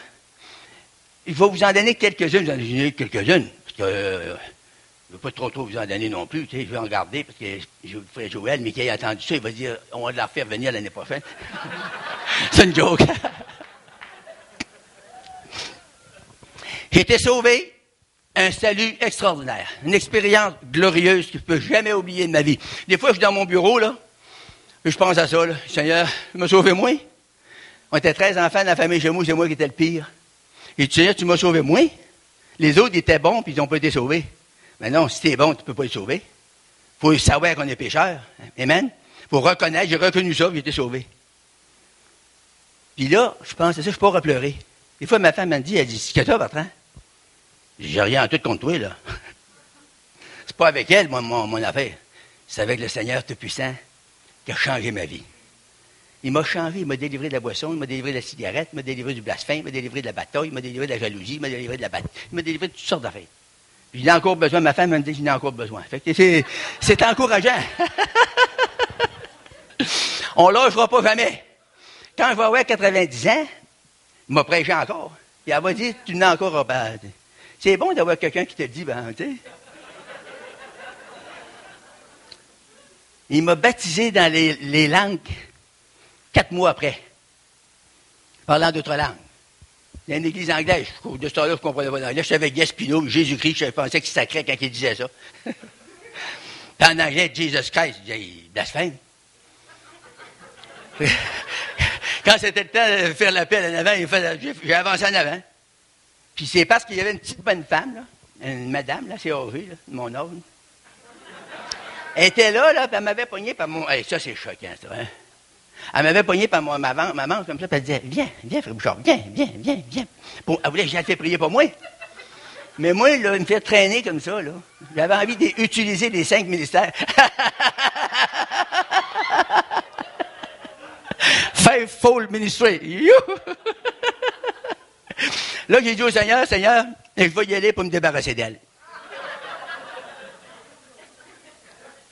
Je vais vous en donner quelques-unes. J'en ai donné quelques-unes. Parce que je ne veux pas trop vous en donner non plus. Tu sais, je vais en garder parce que je vous ferai Joël, mais qui a entendu ça, il va dire on va la faire venir l'année prochaine. C'est une joke. J'ai été sauvé, un salut extraordinaire, une expérience glorieuse que je ne peux jamais oublier de ma vie. Des fois, je suis dans mon bureau, là, et je pense à ça, là. Seigneur, tu m'as sauvé moi. On était 13 enfants dans la famille chez moi, c'est moi qui étais le pire. Et Seigneur, tu m'as sauvé moi. Les autres étaient bons, puis ils n'ont pas été sauvés. Mais non, si t'es bon, tu peux pas être sauvé. Faut savoir qu'on est pécheur. Amen. Faut reconnaître, j'ai reconnu ça, j'ai été sauvé. Puis là, je pense à ça, je pars à pleurer. Des fois, ma femme me dit, elle dit, c'est que ça, Bertrand? J'ai rien en tout contre toi, là. C'est pas avec elle, mon affaire. C'est avec le Seigneur Tout-Puissant qui a changé ma vie. Il m'a changé, il m'a délivré de la boisson, il m'a délivré de la cigarette, il m'a délivré du blasphème, il m'a délivré de la bataille, il m'a délivré de la jalousie, il m'a délivré de la bataille, il m'a délivré de toutes sortes d'affaires. Puis il en a encore besoin, ma femme me dit qu'il en a encore besoin. Fait que c'est encourageant. On ne lâchera pas jamais. Quand je vais avoir 90 ans, il m'a prêché encore. Puis elle m'a dit, tu n'as encore pas. C'est bon d'avoir quelqu'un qui te dit, ben, tu sais. Il m'a baptisé dans les langues 4 mois après, parlant d'autres langues. Il y a une église anglaise. De ce temps-là, je ne comprenais pas l'anglais. Je savais Gaspino, Jésus-Christ, je pensais qu'il sacrait quand il disait ça. Puis en anglais, Jesus Christ, il blasphème. Quand c'était le temps de faire l'appel en avant, j'ai avancé en avant. Puis c'est parce qu'il y avait une petite bonne femme, là, une madame, là, c'est âgée, là, de mon âge. Elle était là, puis elle m'avait pogné par mon... Hey, ça, c'est choquant, ça, hein? Elle m'avait pogné par ma manche comme ça, puis elle disait, viens, frère Bouchard, viens. Elle voulait que j'aille faire prier pour moi. Mais moi, là, il me fait traîner comme ça, là. J'avais envie d'utiliser les 5 ministères. Faithful ministry. Là, j'ai dit au Seigneur, je vais y aller pour me débarrasser d'elle.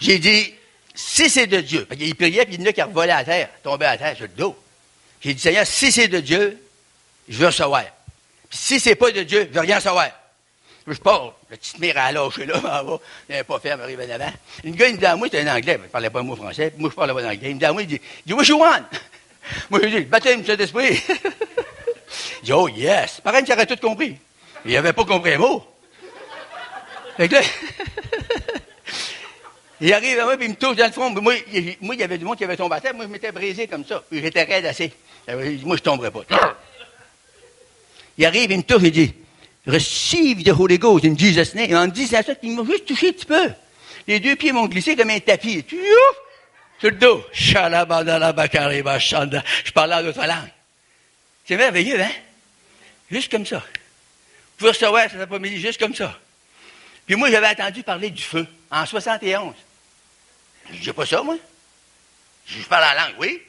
J'ai dit, si c'est de Dieu, parce qu'il priait, puis il y en a qui revolaient à terre, tombaient à terre sur le dos. J'ai dit, Seigneur, si c'est de Dieu, je veux savoir. Puis si c'est pas de Dieu, je veux rien savoir. Je pars, le petit mire à lâcher là, en bas, il n'avait pas fait, il m'arrive en avant. Le gars, il me dit à moi, c'était un anglais, il ne parlait pas un mot français, moi je parlais pas d'anglais. Il me dit à moi, il dit, what you want? Moi, je dis, baptême, Saint-Esprit. Il dit, oh yes. Pareil, il aurait tout compris. Il n'avait pas compris un mot. Fait que là, il arrive à moi, puis il me touche dans le front. Moi, il y avait du monde qui avait tombé à terre. Moi, je m'étais brisé comme ça. Puis j'étais raide assez. Moi, je ne tomberais pas. Il arrive, il me touche, il dit, receive the Holy Ghost in Jesus' name. En disant ça, il m'a juste touché un petit peu. Les 2 pieds m'ont glissé comme un tapis. Sur le dos. Je parlais en d'autres langues. C'est merveilleux, hein? Juste comme ça. Vous pouvez recevoir cet après-midi juste comme ça. Puis moi, j'avais entendu parler du feu en 71. J'ai pas ça, moi. Je parle la langue, oui.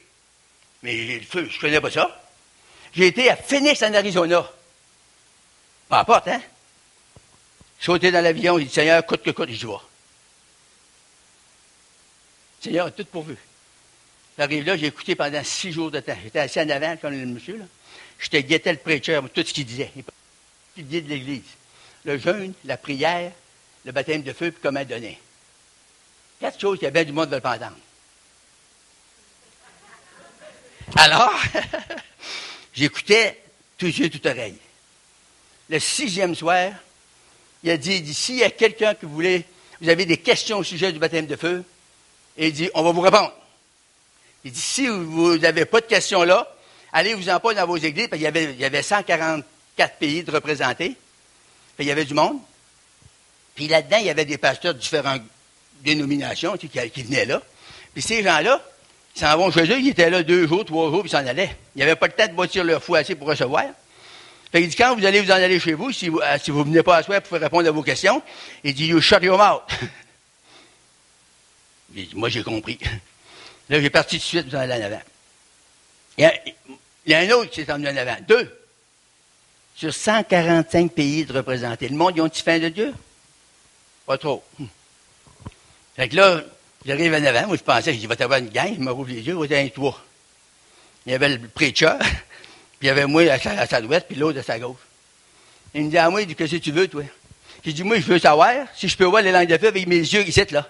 Mais le feu, je connais pas ça. J'ai été à Phoenix, en Arizona. Pas à porte, hein? Sauté dans l'avion, il dit, Seigneur, coûte que coûte, j'y vais. Seigneur a tout pourvu. J'arrive là, j'ai écouté pendant 6 jours de temps. J'étais assis en avant, comme le monsieur, là. J'étais guetté le prêcheur, tout ce qu'il disait. Il guide l'Église. Le jeûne, la prière, le baptême de feu, puis comment donner. 4 choses qu'il y avait du monde de le entendre. Alors, j'écoutais tout yeux, toute oreille. Le 6e soir, il a dit, s'il y a quelqu'un qui voulait, vous avez des questions au sujet du baptême de feu, et il dit, on va vous répondre. Il dit, si vous n'avez pas de questions là, allez-vous-en pas dans vos églises, parce qu'il y avait 144 pays de représentés. Puis il y avait du monde. Puis là-dedans, il y avait des pasteurs de différentes dénominations qui venaient là. Puis ces gens-là, ils s'en vont chez eux, ils étaient là 2 jours, 3 jours, puis ils s'en allaient. Il n'y avait pas le temps de bâtir leur fou assez pour recevoir. Fait qu'il dit, quand vous allez vous en aller chez vous, si vous ne venez pas à soir pour répondre à vos questions, il dit, you shut your mouth. Il dit, moi, j'ai compris. Là, j'ai parti tout de suite, vous en allez en avant. Il y a un autre qui s'est emmené en avant. 2. Sur 145 pays de représentés. Le monde, ils ont-ils faim de Dieu? Pas trop. Fait que là, j'arrive en avant. Moi, je pensais, il va y avoir une gang. Il me rouvre les yeux, il va y avoir 3. Il y avait le prêcheur, puis il y avait moi à sa droite, puis l'autre à sa gauche. Il me dit à moi, il dit, qu'est-ce que tu veux, toi? J'ai dit, moi, je veux savoir si je peux voir les langues de feu avec mes yeux ici, là.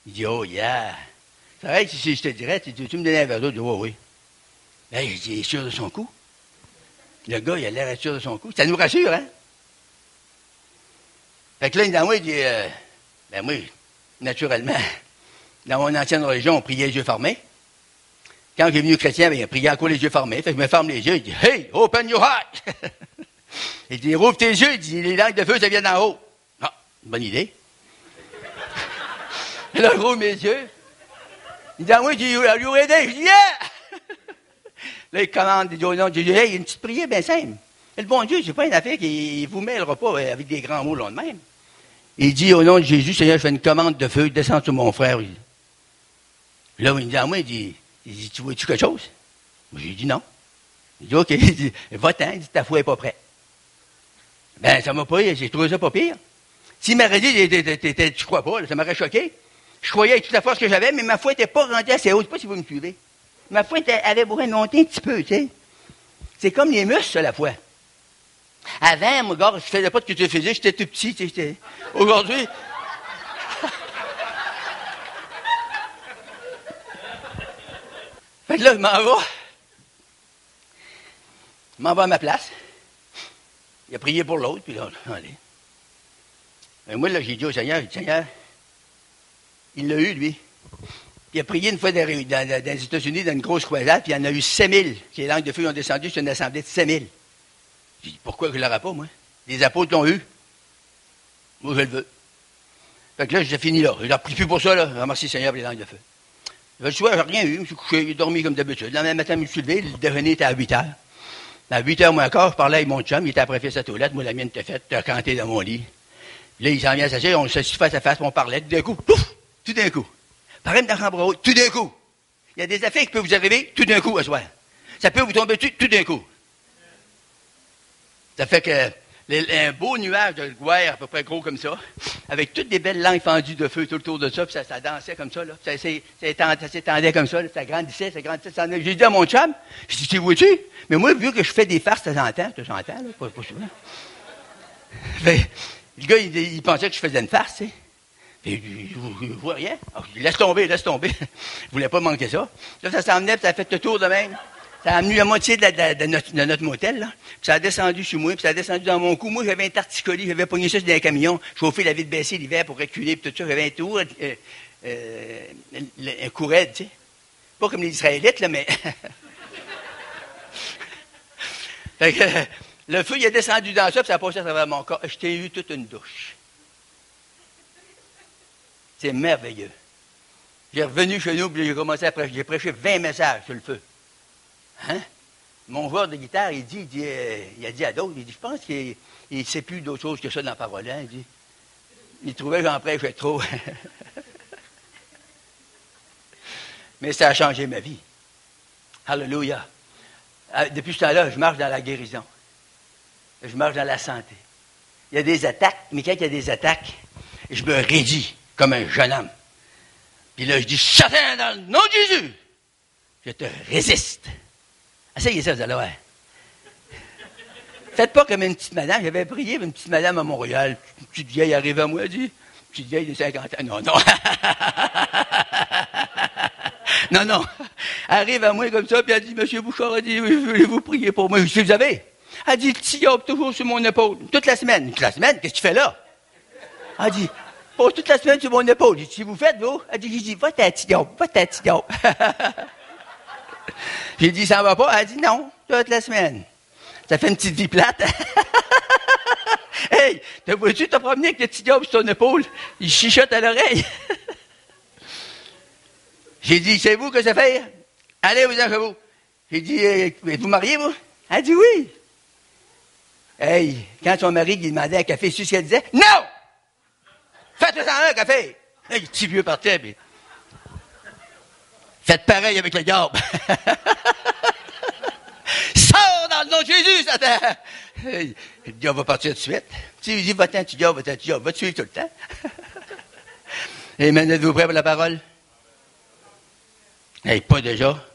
Il dit, oh, yeah. C'est vrai que si je te dirais, tu me donnais un verre d'eau, je dis, oh, oui. Là, il est sûr de son coup. Le gars, il a l'air sûr de son coup. Ça nous rassure, hein? Fait que là, dans moi, il dit, ben moi, naturellement, dans mon ancienne religion, on priait les yeux fermés. Quand j'ai venu chrétien, ben, il priait encore les yeux fermés. Fait que je me ferme les yeux, il dit, hey, open your heart! Il dit, rouvre tes yeux, il dit, les langues de feu, ça vient d'en haut. Ah, bonne idée. Là, je roule mes yeux. Il dit, ah oui, are you ready? Je dis, yeah! Là, il commande, il dit, oh non, je dis, hey, il y a une petite prière bien simple. Et le bon Dieu, c'est pas une affaire qui vous mêlera pas avec des grands mots, là, de même. Il dit, au nom de Jésus, Seigneur, je fais une commande de feu, descends sur mon frère. Là, il me dit, à moi, il dit, tu vois-tu quelque chose? J'ai dit, non. Il dit, OK. Il dit, va-t'en, il dit, ta foi n'est pas prête. Ben, ça m'a pas, j'ai trouvé ça pas pire. S'il m'aurait dit, tu crois pas, là, ça m'aurait choqué. Je croyais avec toute la force que j'avais, mais ma foi n'était pas rendue assez haute. Je ne sais pas si vous me suivez. Ma foi avait besoin de monter un petit peu, tu sais. C'est comme les muscles, la foi. Avant, mon gars, je ne faisais pas de culture physique, j'étais tout petit, tu sais. Aujourd'hui. Fait que là, je m'en vais à ma place. Il a prié pour l'autre, puis là, allez. Mais moi, là, j'ai dit au Seigneur, Seigneur, il l'a eu, lui. Il a prié une fois dans les États-Unis, dans une grosse croisade, puis il y en a eu 5000. Les langues de feu ont descendu sur une assemblée de 5000. J'ai dit, pourquoi je ne l'aurais pas, moi? Les apôtres l'ont eu. Moi, je le veux. Fait que là, j'ai fini là. Je n'en prie plus pour ça, là. Remercie Seigneur pour les langues de feu. Le soir, je n'ai rien eu. Je me suis couché, j'ai dormi comme d'habitude. Le lendemain matin, je me suis levé. Le déjeuner était à 8 heures. À 8 heures moins quart, je parlais avec mon chum. Il était après fait sa toilette. Moi, la mienne était faite. J'étais canté dans mon lit. Là, il s'en vient s'asseoir. On s'assit face à face. On parlait. Tout d'un coup, pouf! Tout d'un coup. Pareil dans la chambre haute. Tout d'un coup. Il y a des affaires qui peuvent vous arriver tout d'un coup, à soir. Ça peut vous tomber dessus tout d'un coup. Ça fait que un beau nuage de guerre à peu près gros comme ça, avec toutes des belles langues fendues de feu tout autour de ça, puis ça dansait comme ça, là. Ça s'étendait comme ça, là, ça grandissait. J'ai dit à mon chum, je dis, tu vois-tu? Mais moi, vu que je fais des farces de temps en temps, là, pas souvent. Fait, le gars, il pensait que je faisais une farce, tu sais. Il ne voit rien. Alors, je dis, laisse tomber. Je ne voulais pas manquer ça. Là, ça s'emmenait, puis ça a fait le tour de même. Ça a amené la moitié de notre motel, là. Puis ça a descendu sur moi, puis ça a descendu dans mon cou. Moi, j'avais un torticolis, j'avais pogné ça sur un camion, chauffé la vitre baissée l'hiver pour reculer, puis tout ça. J'avais un tour, un courette, tu sais. Pas comme les Israélites, là, mais... Fait que, le feu, il est descendu dans ça, puis ça a passé à travers mon corps. Je t'ai eu toute une douche. C'est merveilleux. J'ai revenu chez nous, puis j'ai commencé à prêcher. J'ai prêché 20 messages sur le feu. Hein? Mon joueur de guitare, il a dit à d'autres, il dit, je pense qu'il ne sait plus d'autre chose que ça dans la parole. Hein? Il trouvait que j'en prêchais trop. Mais ça a changé ma vie. Alléluia. Depuis ce temps-là, je marche dans la guérison. Je marche dans la santé. Il y a des attaques, mais quand il y a des attaques, je me raidis comme un jeune homme. Puis là, je dis, Satan, dans le nom de Jésus, je te résiste. Essayez ça, vous allez voir. Faites pas comme une petite madame. J'avais prié une petite madame à Montréal. Une petite vieille arrive à moi, elle dit, une petite vieille de 50 ans. Non. non. Elle arrive à moi comme ça, puis elle dit, Monsieur Bouchard, elle dit, voulez-vous prier pour moi? Je dis, vous avez? Elle dit, le petit yob toujours sur mon épaule. Toute la semaine. Toute la semaine? Qu'est-ce que tu fais là? Elle dit, pas toute la semaine sur mon épaule. J'ai dit, si vous faites, vous? Elle dit, va ta petit yob. J'ai dit, ça va pas? Elle dit, non, toute la semaine. Ça fait une petite vie plate. Hey, t'as vois-tu te promener avec le petit diable sur ton épaule? Il chichote à l'oreille. J'ai dit, c'est vous que ça fait? Allez, vous en chez vous. J'ai dit, êtes-vous marié, vous? Elle dit, oui. Hey, quand son mari lui demandait un café, c'est ce qu'elle disait? Non! Faites-en un café! Hey, le petit vieux partait, puis... Faites pareil avec le diable. Sors dans le nom de Jésus, Satan! Hey, le diable va partir tout de suite. Tu lui dis, va-t'en, tu diable, va-t'en, tu diable. Va te suivre tout le temps. Amen, êtes-vous prêts pour la parole? Hey, pas déjà.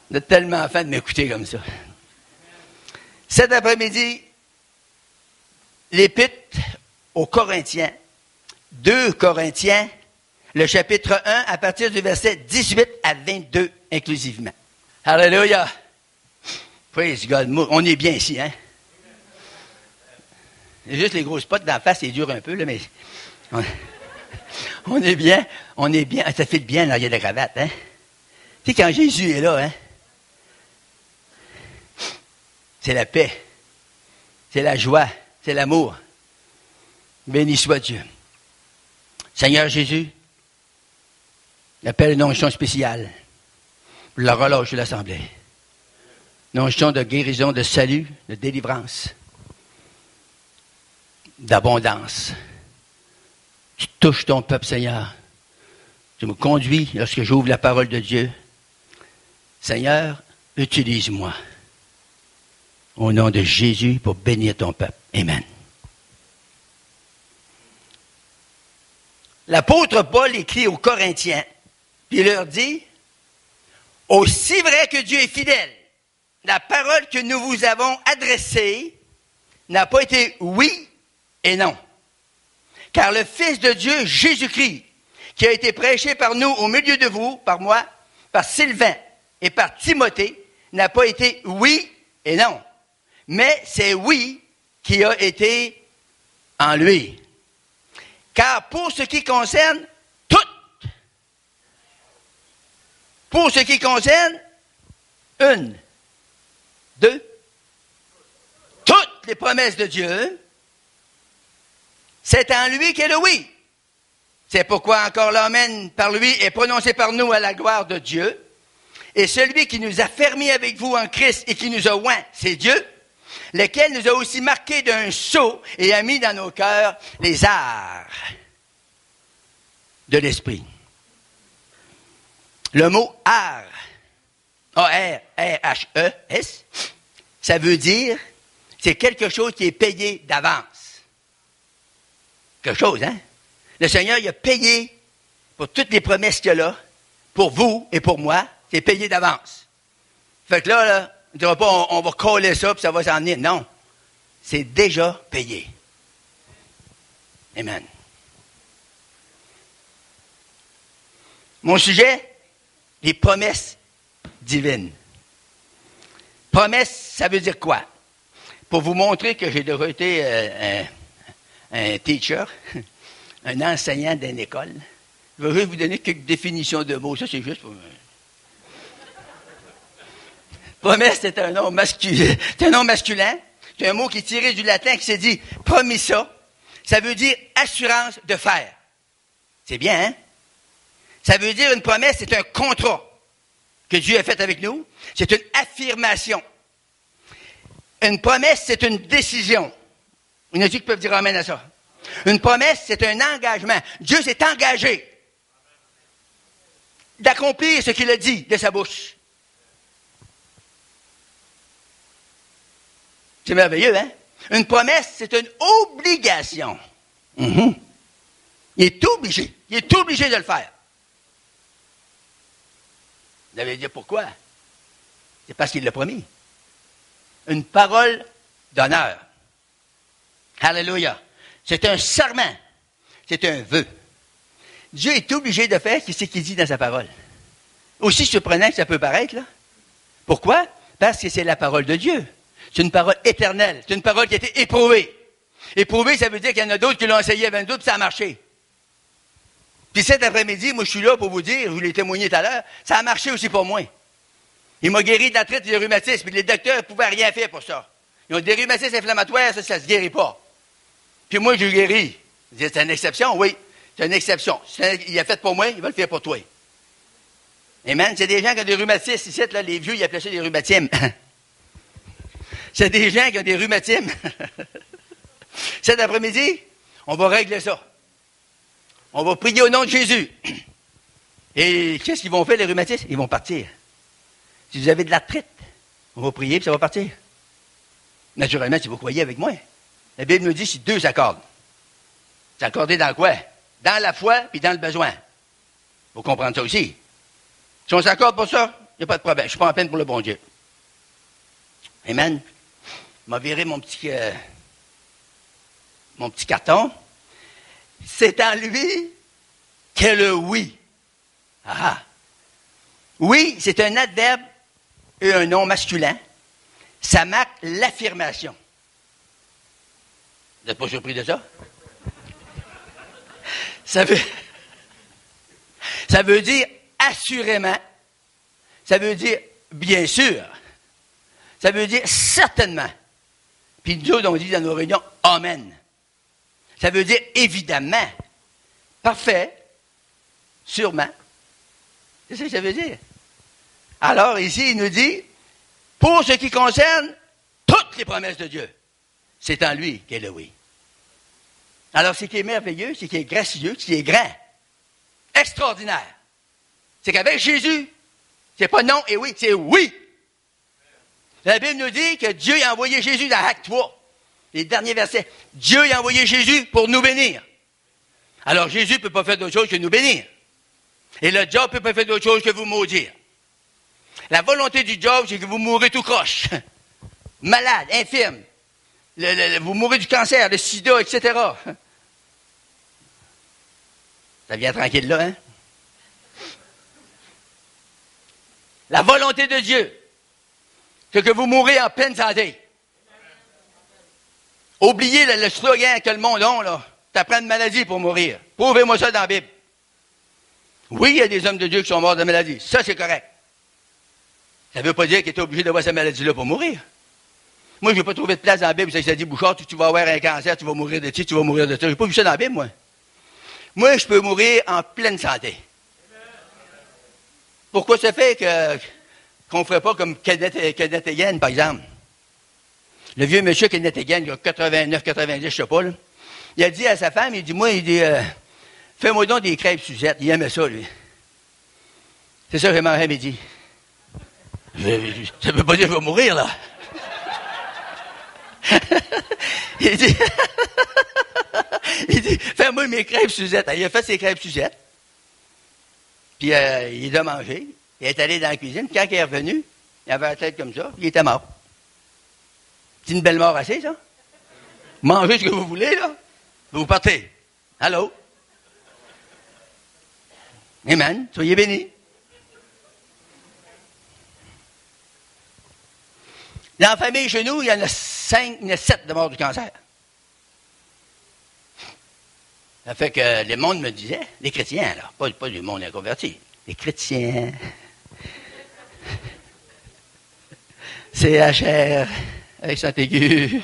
Vous êtes tellement fan de m'écouter comme ça. Cet après-midi, l'épître aux Corinthiens, 2 Corinthiens, le chapitre 1, à partir du verset 18 à 22 inclusivement. Alléluia! Praise God. On est bien ici, hein? C'est juste les grosses potes d'en face, c'est dur un peu, là, mais on est bien. Ça fait bien l'arrière de la cravate, hein? Tu sais, quand Jésus est là, hein? C'est la paix, c'est la joie, c'est l'amour. Béni soit Dieu. Seigneur Jésus, j'appelle une onction spéciale pour la relâche de l'Assemblée. Une onction de guérison, de salut, de délivrance, d'abondance. Tu touches ton peuple, Seigneur. Tu me conduis lorsque j'ouvre la parole de Dieu. Seigneur, utilise-moi. Au nom de Jésus pour bénir ton peuple. Amen. L'apôtre Paul écrit aux Corinthiens, puis il leur dit, « Aussi vrai que Dieu est fidèle, la parole que nous vous avons adressée n'a pas été oui et non. Car le Fils de Dieu, Jésus-Christ, qui a été prêché par nous au milieu de vous, par moi, par Sylvain et par Timothée, n'a pas été oui et non. Mais c'est oui qui a été en lui. Car pour ce qui concerne une, deux, toutes les promesses de Dieu, c'est en lui qu'est le oui. C'est pourquoi encore l'amen par lui est prononcé par nous à la gloire de Dieu. Et celui qui nous a fermis avec vous en Christ et qui nous a oints, c'est Dieu, lequel nous a aussi marqués d'un sceau et a mis dans nos cœurs les arts de l'esprit. Le mot art, A-R-R-H-E-S, ça veut dire, c'est quelque chose qui est payé d'avance. Quelque chose, hein? Le Seigneur, il a payé pour toutes les promesses qu'il y a là, pour vous et pour moi, c'est payé d'avance. Fait que là, on ne dira pas, on va coller ça, puis ça va s'en venir. Non. C'est déjà payé. Amen. Mon sujet, les promesses divines. Promesse, ça veut dire quoi? Pour vous montrer que j'ai déjà été un teacher, un enseignant d'une école, je vais juste vous donner quelques définitions de mots. Ça, c'est juste pour... Promesse, c'est un nom masculin. C'est un nom masculin. C'est un mot qui est tiré du latin qui s'est dit promissa. Ça veut dire assurance de faire. C'est bien, hein? Ça veut dire une promesse, c'est un contrat que Dieu a fait avec nous. C'est une affirmation. Une promesse, c'est une décision. Il y en a qui peuvent dire amen à ça. Une promesse, c'est un engagement. Dieu s'est engagé d'accomplir ce qu'il a dit de sa bouche. C'est merveilleux, hein? Une promesse, c'est une obligation. Mm-hmm. Il est obligé. Il est obligé de le faire. Vous allez dire pourquoi? C'est parce qu'il l'a promis. Une parole d'honneur. Alléluia. C'est un serment. C'est un vœu. Dieu est obligé de faire ce qu'il dit dans sa parole. Aussi surprenant que ça peut paraître, là. Pourquoi? Parce que c'est la parole de Dieu. C'est une parole éternelle. C'est une parole qui a été éprouvée. Éprouvée, ça veut dire qu'il y en a d'autres qui l'ont essayé avec d'autres, puis ça a marché. Puis cet après-midi, moi, je suis là pour vous dire, je vous l'ai témoigné tout à l'heure, ça a marché aussi pour moi. Il m'a guéri de l'arthrite et du rhumatisme, puis les docteurs ne pouvaient rien faire pour ça. Ils ont des rhumatismes inflammatoires, ça ne se guérit pas. Puis moi, je guéris. C'est une exception? Oui, c'est une exception. Il a fait pour moi, il va le faire pour toi. Amen. C'est des gens qui ont des rhumatismes. Ici, là, les vieux, ils appelaient ça des rhumatismes. C'est des gens qui ont des rhumatismes. Cet après-midi, on va régler ça. On va prier au nom de Jésus. Et qu'est-ce qu'ils vont faire, les rhumatismes? Ils vont partir. Si vous avez de l'arthrite, on va prier, puis ça va partir. Naturellement, si vous croyez avec moi. La Bible nous dit, si deux s'accordent. S'accorder dans quoi? Dans la foi, puis dans le besoin. Il faut comprendre ça aussi. Si on s'accorde pour ça, il n'y a pas de problème. Je ne suis pas en peine pour le bon Dieu. Amen. Je vais virer mon petit carton. C'est en lui qu'est le oui. Ah. Oui, c'est un adverbe et un nom masculin. Ça marque l'affirmation. Vous n'êtes pas surpris de ça? Ça veut dire assurément. Ça veut dire bien sûr. Ça veut dire certainement. Puis nous autres, on dit dans nos réunions, amen. Ça veut dire évidemment. Parfait. Sûrement. C'est ça que ça veut dire. Alors, ici, il nous dit, pour ce qui concerne toutes les promesses de Dieu, c'est en lui qu'est le oui. Alors, ce qui est merveilleux, ce qui est gracieux, ce qui est grand, extraordinaire, c'est qu'avec Jésus, c'est pas non et oui, c'est oui. La Bible nous dit que Dieu a envoyé Jésus dans Acte 3, les derniers versets. Dieu a envoyé Jésus pour nous bénir. Alors, Jésus ne peut pas faire d'autre chose que nous bénir. Et le diable ne peut pas faire d'autre chose que vous maudire. La volonté du diable, c'est que vous mourrez tout croche. Malade, infirme. Vous mourrez du cancer, le sida, etc. Ça vient tranquille là, hein? La volonté de Dieu, c'est que vous mourrez en pleine santé. Oubliez le slogan que le monde a, là. T'apprends une maladie pour mourir. Prouvez-moi ça dans la Bible. Oui, il y a des hommes de Dieu qui sont morts de maladie. Ça, c'est correct. Ça ne veut pas dire qu'il était obligé d'avoir cette maladie-là pour mourir. Moi, je n'ai pas trouvé de place dans la Bible. Ça dit, Bouchard, tu vas avoir un cancer, tu vas mourir de ci, tu vas mourir de ça. Je n'ai pas vu ça dans la Bible, moi. Moi, je peux mourir en pleine santé. Pourquoi ça fait qu'on ne ferait pas comme Kenneth Hagin, par exemple? Le vieux monsieur Kenneth Hagin, il a 89, 90, je ne sais pas, là. Il a dit à sa femme, il dit, fais-moi donc des crêpes Suzette. Il aimait ça, lui. C'est ça que ma femme, il dit. Ça ne veut pas dire que je vais mourir, là. il dit, fais-moi mes crêpes Suzette. Il a fait ses crêpes Suzette. Puis il a mangé. Il est allé dans la cuisine. Quand il est revenu, il avait la tête comme ça. Il était mort. C'est une belle mort assez, ça. Mangez ce que vous voulez, là. Vous partez. Allô? Amen. Soyez bénis. Dans la famille chez nous, il y en a 7 de morts du cancer. Ça fait que le monde me disait, les chrétiens, là, pas du monde inconverti, les chrétiens, CHR, accent aigu,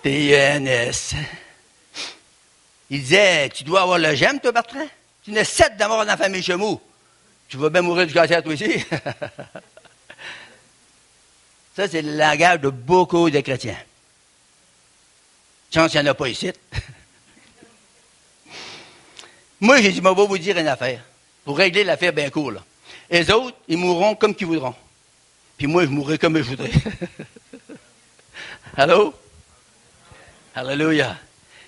TINS. Il disait, tu dois avoir le gemme, toi, Bertrand? Tu en as 7 de morts dans la famille chez nous. Tu vas bien mourir du cancer, toi aussi? Ça, c'est le langage de beaucoup de chrétiens. Chance qu'il n'y en a pas ici. Moi, j'ai dit, moi, je vais vous dire une affaire. Pour régler l'affaire bien court, là. Les autres, ils mourront comme qu'ils voudront. Puis moi, je mourrai comme je voudrais. Allô? Alléluia.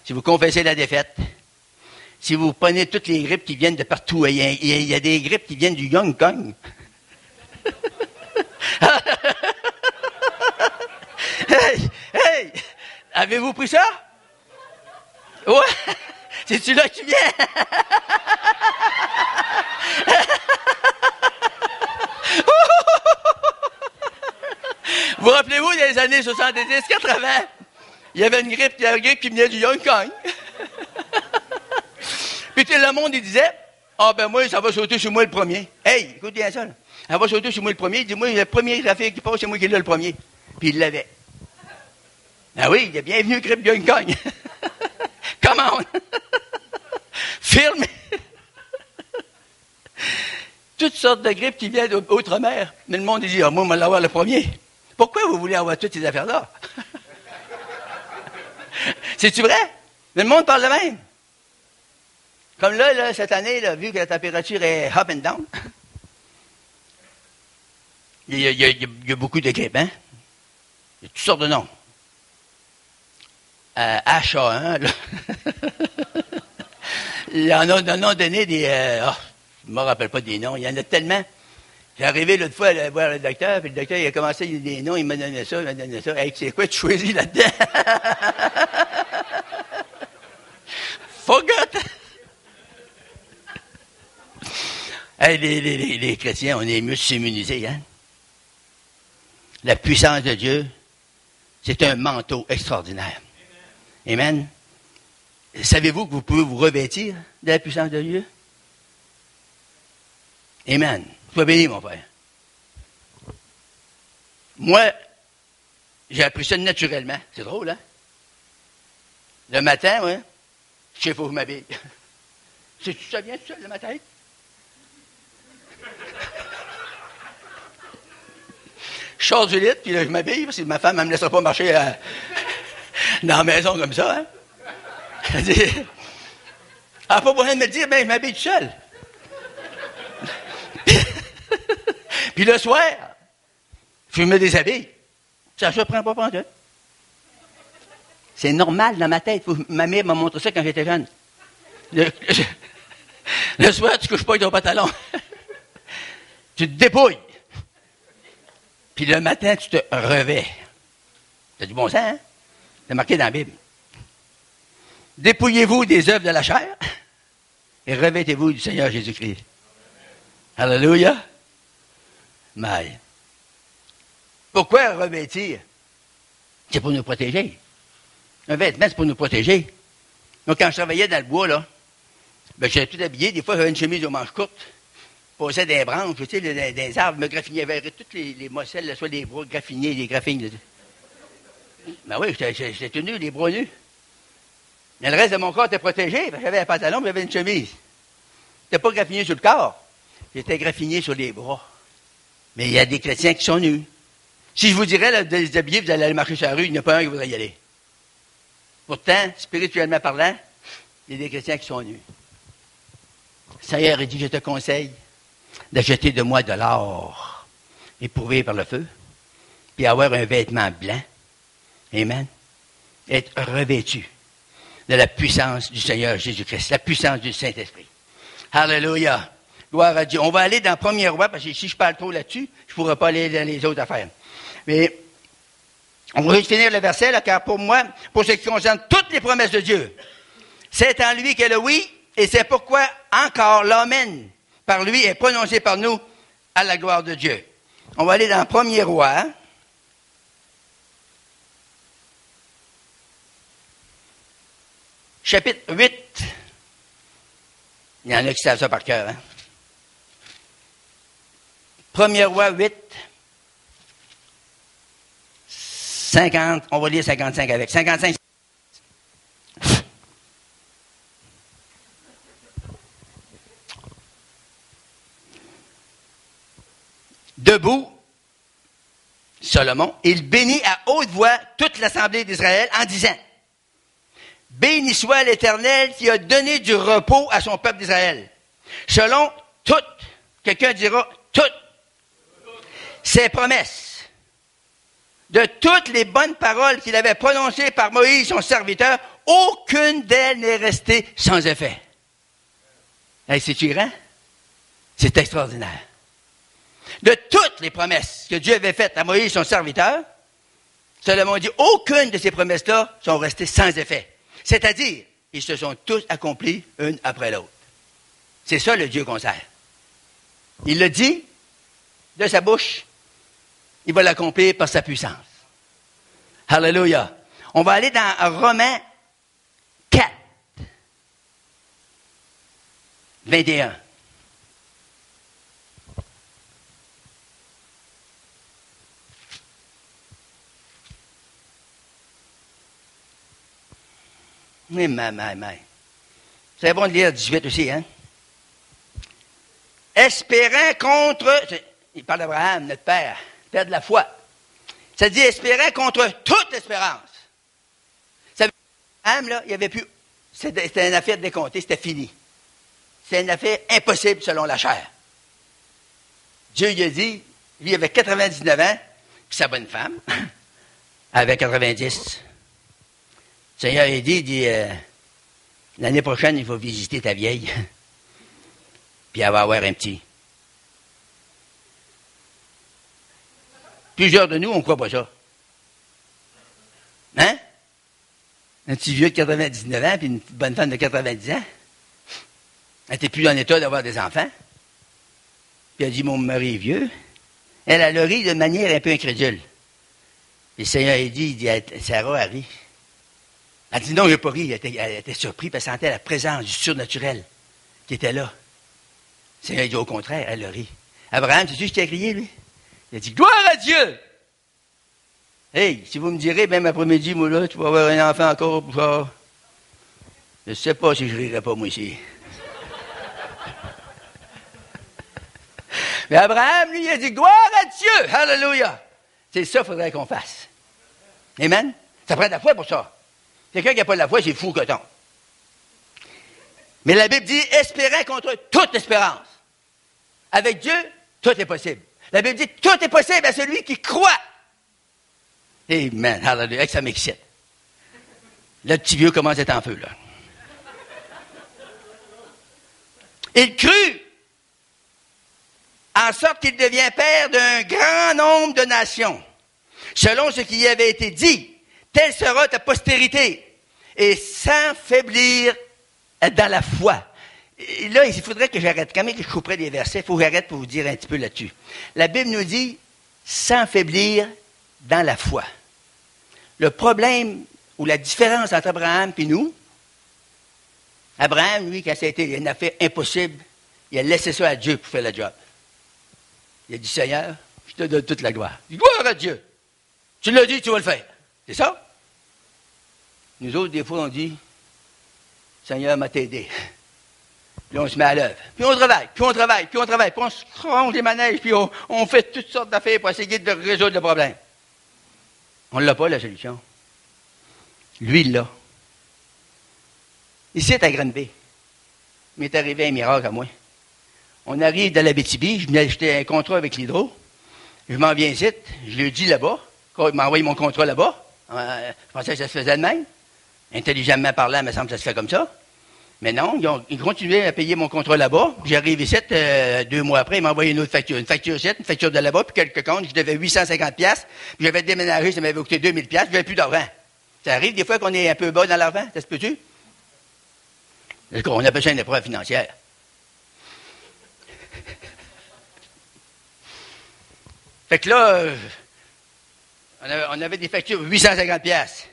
Si vous confessez la défaite, si vous prenez toutes les grippes qui viennent de partout, il y a des grippes qui viennent du Hong Kong. Hey! Avez-vous pris ça? Ouais! C'est-tu là qui vient? Vous rappelez-vous des années 70-80? Il y avait une grippe qui venait du Hong Kong. Puis tout le monde, il disait, ben moi, ça va sauter sur moi le premier. Hey, écoute bien ça, là. Elle va sauter sur moi le premier. Il dit, moi, le premier trafic qui passe, c'est moi qui l'ai le premier. Puis il l'avait. Ah oui, il est bienvenu, grippe Hong Kong. Come on! Filme! Toutes sortes de grippes qui viennent d'outre-mer. Mais le monde, il dit, moi, je vais l'avoir le premier. Pourquoi vous voulez avoir toutes ces affaires-là? C'est-tu vrai? Mais le monde parle de même. Comme là, cette année, là, vu que la température est up and down, il y a beaucoup de grippes, hein? Il y a toutes sortes de noms. H1, là. Il y en a donné des... je ne me rappelle pas des noms. Il y en a tellement. J'ai arrivé l'autre fois à aller voir le docteur, puis le docteur, il a commencé à dire des noms, il m'a donné ça, il m'a donné ça. Hey, c'est quoi tu choisis là-dedans? Forgot! Hey, les chrétiens, on est mieux s'immuniser, hein? La puissance de Dieu, c'est un manteau extraordinaire. Amen. Savez-vous que vous pouvez vous revêtir de la puissance de Dieu? Amen. Sois béni, mon frère. Moi, j'ai appris ça naturellement. C'est drôle, hein? Le matin, ouais, Je sais, il faut que je m'habille. C'est-tu ça vient tout seul de ma tête? Je sors du lit, puis là, je m'habille, parce que ma femme ne me laissera pas marcher dans la maison comme ça. Hein? Elle dit, elle n'a pas besoin de me le dire, je m'habille tout seul. Puis le soir, je me déshabille. Ça ne se prend pas pendant. C'est normal dans ma tête. Ma mère m'a montré ça quand j'étais jeune. Le soir, tu ne couches pas avec ton pantalon. Tu te dépouilles. Puis le matin, tu te revais. C'est du bon sens, hein? C'est marqué dans la Bible. Dépouillez-vous des œuvres de la chair et revêtez-vous du Seigneur Jésus-Christ. Alléluia. Mais, pourquoi revêtir? C'est pour nous protéger. Un vêtement, c'est pour nous protéger. Donc, quand je travaillais dans le bois, là, j'étais tout habillé. Des fois, j'avais une chemise aux manches courtes. Posais des branches, tu sais, des arbres, me graffinais vers toutes les mosselles, soit les bras graffinés, les graphines. Ben oui, j'étais tenu, les bras nus. Mais le reste de mon corps était protégé. J'avais un pantalon, mais j'avais une chemise. J'étais pas graffiné sur le corps. J'étais graffiné sur les bras. Mais il y a des chrétiens qui sont nus. Si je vous dirais là, de les habiller, vous allez aller marcher sur la rue, il n'y en a pas un qui voudrait y aller. Pourtant, spirituellement parlant, il y a des chrétiens qui sont nus. Le Seigneur a dit, je te conseille d'acheter de moi de l'or, éprouvé par le feu, puis avoir un vêtement blanc. Amen. Être revêtu de la puissance du Seigneur Jésus-Christ, la puissance du Saint-Esprit. Alléluia. Gloire à Dieu. On va aller dans 1er Roi, parce que si je parle trop là-dessus, je ne pourrai pas aller dans les autres affaires. Mais on va juste finir le verset, là, car pour moi, pour ce qui concerne toutes les promesses de Dieu, c'est en lui qu'est le oui, et c'est pourquoi encore l'amen par lui est prononcé par nous à la gloire de Dieu. On va aller dans 1er Roi. Chapitre 8. Il y en a qui savent ça par cœur, hein? 1er Roi 8. 50, on va lire 55 avec. 55. Debout, Salomon, il bénit à haute voix toute l'assemblée d'Israël en disant, béni soit l'Éternel qui a donné du repos à son peuple d'Israël. Selon toutes, quelqu'un dira toutes, ses promesses, de toutes les bonnes paroles qu'il avait prononcées par Moïse, son serviteur, aucune d'elles n'est restée sans effet. Hey, c'est-tu grand? C'est extraordinaire. De toutes les promesses que Dieu avait faites à Moïse, son serviteur, Salomon dit, aucune de ces promesses-là sont restées sans effet. C'est-à-dire, ils se sont tous accomplis une après l'autre. C'est ça le Dieu qu'on sert. Il le dit de sa bouche, il va l'accomplir par sa puissance. Alléluia. On va aller dans Romains 4, 21. Mais. C'est bon de lire 18 aussi, hein? Espérant contre... Il parle d'Abraham, notre père, père de la foi. Ça dit espérant contre toute espérance. Ça veut dire qu'Abraham, là, il n'y avait plus... C'était une affaire décomptée, c'était fini. C'est une affaire impossible selon la chair. Dieu lui a dit, lui il avait 99 ans, puis sa bonne femme avait 90. Le Seigneur a dit, l'année prochaine, il faut visiter ta vieille, puis elle va avoir un petit. Plusieurs de nous, on ne croit pas ça. Hein? Un petit vieux de 99 ans, puis une bonne femme de 90 ans. Elle n'était plus en état d'avoir des enfants. Puis elle a dit, mon mari est vieux. Elle a ri de manière un peu incrédule. Et le Seigneur a dit, Sarah a ri. Elle dit non, il n'a pas ri. Elle était surprise, parce qu'elle sentait la présence du surnaturel qui était là. Le Seigneur a dit au contraire, elle a ri. Abraham, sais-tu ce qu'il a crié, lui? Il a dit, gloire à Dieu! Hey, si vous me direz, même après-midi, moi là, tu vas avoir un enfant encore, ça. Je ne sais pas si je rirais pas, moi, ici. Mais Abraham, lui, il a dit, gloire à Dieu! Alléluia! C'est ça qu'il faudrait qu'on fasse. Amen? Ça prend de la foi pour ça. Quelqu'un qui n'a pas de la foi, c'est fou coton. Mais la Bible dit, espérant contre toute espérance. Avec Dieu, tout est possible. La Bible dit, tout est possible à celui qui croit. Amen. Hallelujah. Ça m'excite. Le petit vieux commence à être en feu, là. Il crut, en sorte qu'il devient père d'un grand nombre de nations. Selon ce qui y avait été dit, telle sera ta postérité. Et sans faiblir dans la foi. Et là, il faudrait que j'arrête. Quand même que je couperais des versets, il faut que j'arrête pour vous dire un petit peu là-dessus. La Bible nous dit, sans faiblir dans la foi. Le problème ou la différence entre Abraham et nous, Abraham, lui, quand ça a été une affaire impossible, il a laissé ça à Dieu pour faire le job. Il a dit, Seigneur, je te donne toute la gloire. Il dit, gloire à Dieu. Tu l'as dit, tu vas le faire. C'est ça? Nous autres, des fois, on dit, Seigneur m'a t'aidé. Puis on se met à l'œuvre. Puis on travaille, puis on travaille, puis on travaille. Puis on se range les manèges, puis on fait toutes sortes d'affaires pour essayer de résoudre le problème. On ne l'a pas, la solution. Lui, il l'a. Ici, à Granby, il m'est arrivé un miracle à moi. On arrive dans l'Abitibi, je venais acheter un contrat avec l'Hydro. Je m'en viens ici, je lui ai dit là-bas, quand il m'a envoyé mon contrat là-bas. Je pensais que ça se faisait de même. Intelligemment parlant, il me semble que ça se fait comme ça. Mais non, ils continuaient à payer mon contrat là-bas. J'arrive ici, 2 mois après, ils m'ont envoyé une autre facture. Une facture ici, une facture de là-bas, puis quelques comptes. Je devais 850 pièces. Puis j'avais déménagé, ça m'avait coûté 2000 pièces. J'avais plus d'argent. Ça arrive des fois qu'on est un peu bas dans l'argent, ça se peut-tu? On appelle ça une épreuve financière. Fait que là, on avait des factures 850 pièces.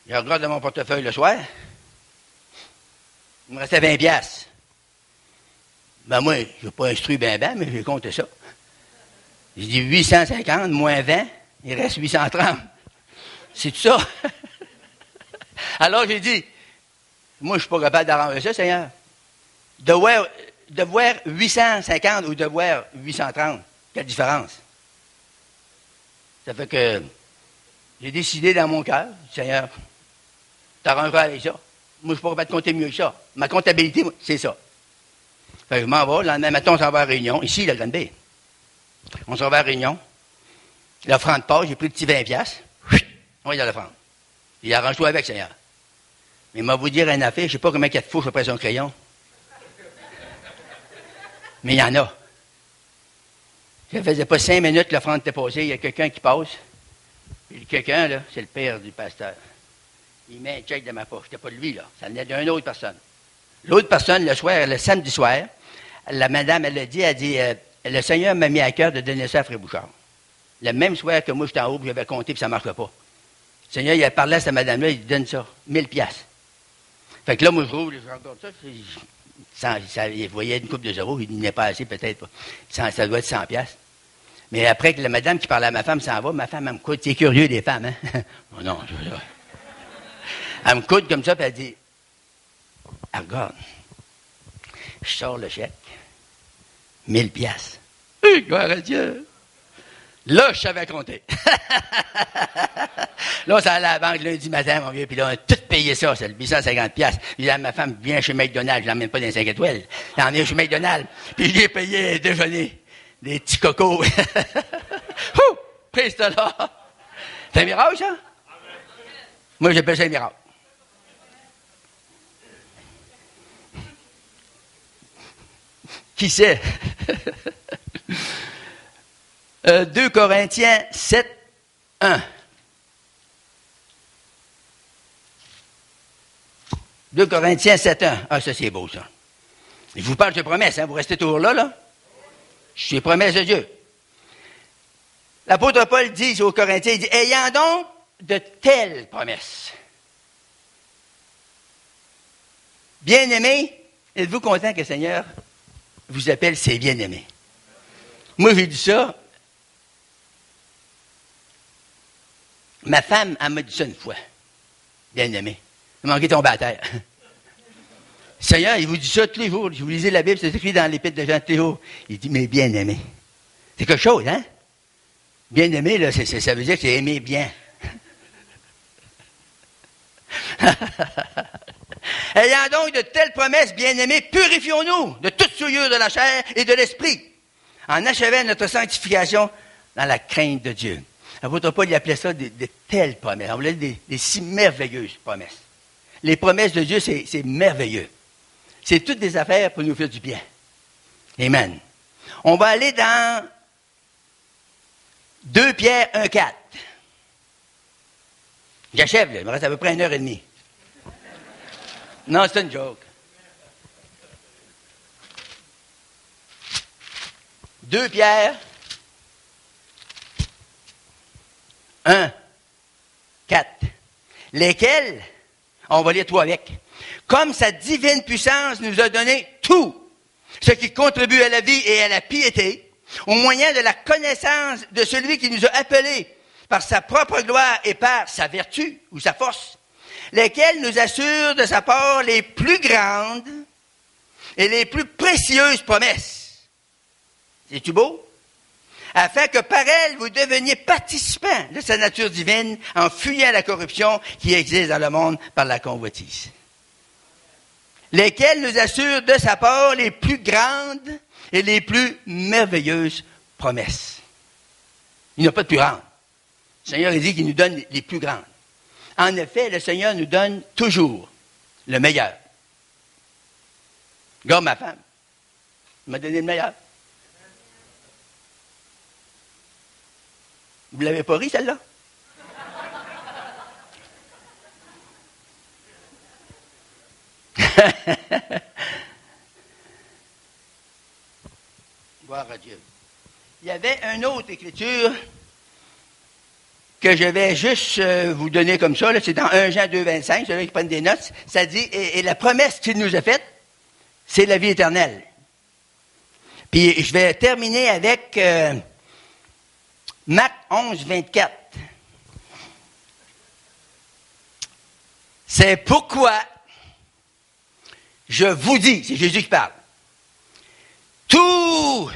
Je regarde dans mon portefeuille le soir. Il me restait 20 pièces. Ben moi, je n'ai pas instruit ben, mais j'ai compté ça. J'ai dit 850 moins 20, il reste 830. C'est tout ça. Alors j'ai dit, moi je ne suis pas capable d'arranger ça, Seigneur. De voir 850 ou de voir 830, quelle différence? Ça fait que j'ai décidé dans mon cœur, Seigneur, t'arrangeras avec ça. Moi, je ne suis pas capable de compter mieux que ça. Ma comptabilité, c'est ça. Fait que je m'en vais. Le lendemain matin, on s'en va à Réunion. Ici, la Grande Bay. On s'en va à Réunion. L'offrande part, j'ai pris le petit 20 piastres. On va dans l'offrande. Il arrange-toi avec, Seigneur. Mais il m'a vous dire une affaire, je ne sais pas combien il y a de fouches après son crayon. Mais il y en a. Ça faisait pas 5 minutes que l'offrande était passée, il y a quelqu'un qui passe. Puis quelqu'un, là, c'est le père du pasteur. Il met un chèque de ma poche. C'était pas de lui, là. Ça venait d'une autre personne. L'autre personne, le samedi soir, la madame, elle a dit, le Seigneur m'a mis à cœur de donner ça à Frère Bouchard. Le même soir que moi, j'étais en haut, j'avais compté, puis ça ne marchait pas. Le Seigneur, il a parlé à cette madame-là, il donne ça, 1000 piastres. Fait que là, moi, je rouvre, je regarde ça, il voyait une coupe de zéro, il n'est pas assez, peut-être pas. Ça doit être 100 piastres. Mais après que la madame qui parlait à ma femme s'en va, ma femme, elle me coûte, c'est curieux des femmes, hein? Oh non, elle me coûte comme ça, puis elle dit, ah, regarde, je sors le chèque, 1000 piastres. Gloire à Dieu. Là, je savais compter. Là, ça allait à la banque lundi matin, mon vieux, puis là, on a tout payé ça, c'est le 850 piastres. Puis là, ma femme vient chez McDonald's, je l'emmène pas dans les 5 étoiles, je l'emmène chez McDonald's, puis je lui ai payé un déjeuner, des petits cocos. Ouh! Prise de là. C'est un miracle, ça? Moi, j'appelle ça un miracle. Qui sait? 2 Corinthiens 7, 1. 2 Corinthiens 7, 1. Ah, ça, c'est beau, ça. Je vous parle de promesses, hein? Vous restez toujours là, là? C'est les promesses de Dieu. L'apôtre Paul dit aux Corinthiens, il dit, ayant donc de telles promesses. Bien-aimés, êtes-vous content que le Seigneur vous appelle ses bien-aimés? Moi, j'ai dit ça. Ma femme, elle m'a dit ça une fois. Bien-aimé. manqué de tomber à terre. Le Seigneur, il vous dit ça tous les jours. Vous lisez la Bible, c'est écrit dans l'Épître de Jean tous les jours. Il dit, mais bien-aimé. C'est quelque chose, hein? Bien-aimé, là, ça veut dire que c'est aimer bien. Ayant donc de telles promesses, bien-aimés, purifions-nous de toute souillure de la chair et de l'esprit, en achevant notre sanctification dans la crainte de Dieu. L'apôtre Paul, il appelait ça de telles promesses. On voulait des si merveilleuses promesses. Les promesses de Dieu, c'est merveilleux. C'est toutes des affaires pour nous faire du bien. Amen. On va aller dans 2 Pierre 1,4. J'achève, là. Il me reste à peu près 1h30. Non, c'est une joke. 2 Pierre 1, 4. Lesquels, on va lire 3 avec, comme sa divine puissance nous a donné tout, ce qui contribue à la vie et à la piété, au moyen de la connaissance de celui qui nous a appelés par sa propre gloire et par sa vertu ou sa force, lesquels nous assurent de sa part les plus grandes et les plus précieuses promesses. C'est-tu beau? Afin que par elles, vous deveniez participants de sa nature divine en fuyant la corruption qui existe dans le monde par la convoitise. Lesquels nous assurent de sa part les plus grandes et les plus merveilleuses promesses. Il n'y a pas de plus grandes. Le Seigneur a dit qu'il nous donne les plus grandes. En effet, le Seigneur nous donne toujours le meilleur. Regarde ma femme. Elle m'a donné le meilleur. Vous ne l'avez pas ri, celle-là? Gloire à Dieu. Il y avait une autre écriture que je vais juste vous donner comme ça. Là, c'est dans 1 Jean 2, 25. Ceux qui prennent des notes. Ça dit, et la promesse qu'il nous a faite, c'est la vie éternelle. Puis je vais terminer avec Marc 11, 24. C'est pourquoi je vous dis, c'est Jésus qui parle, tout,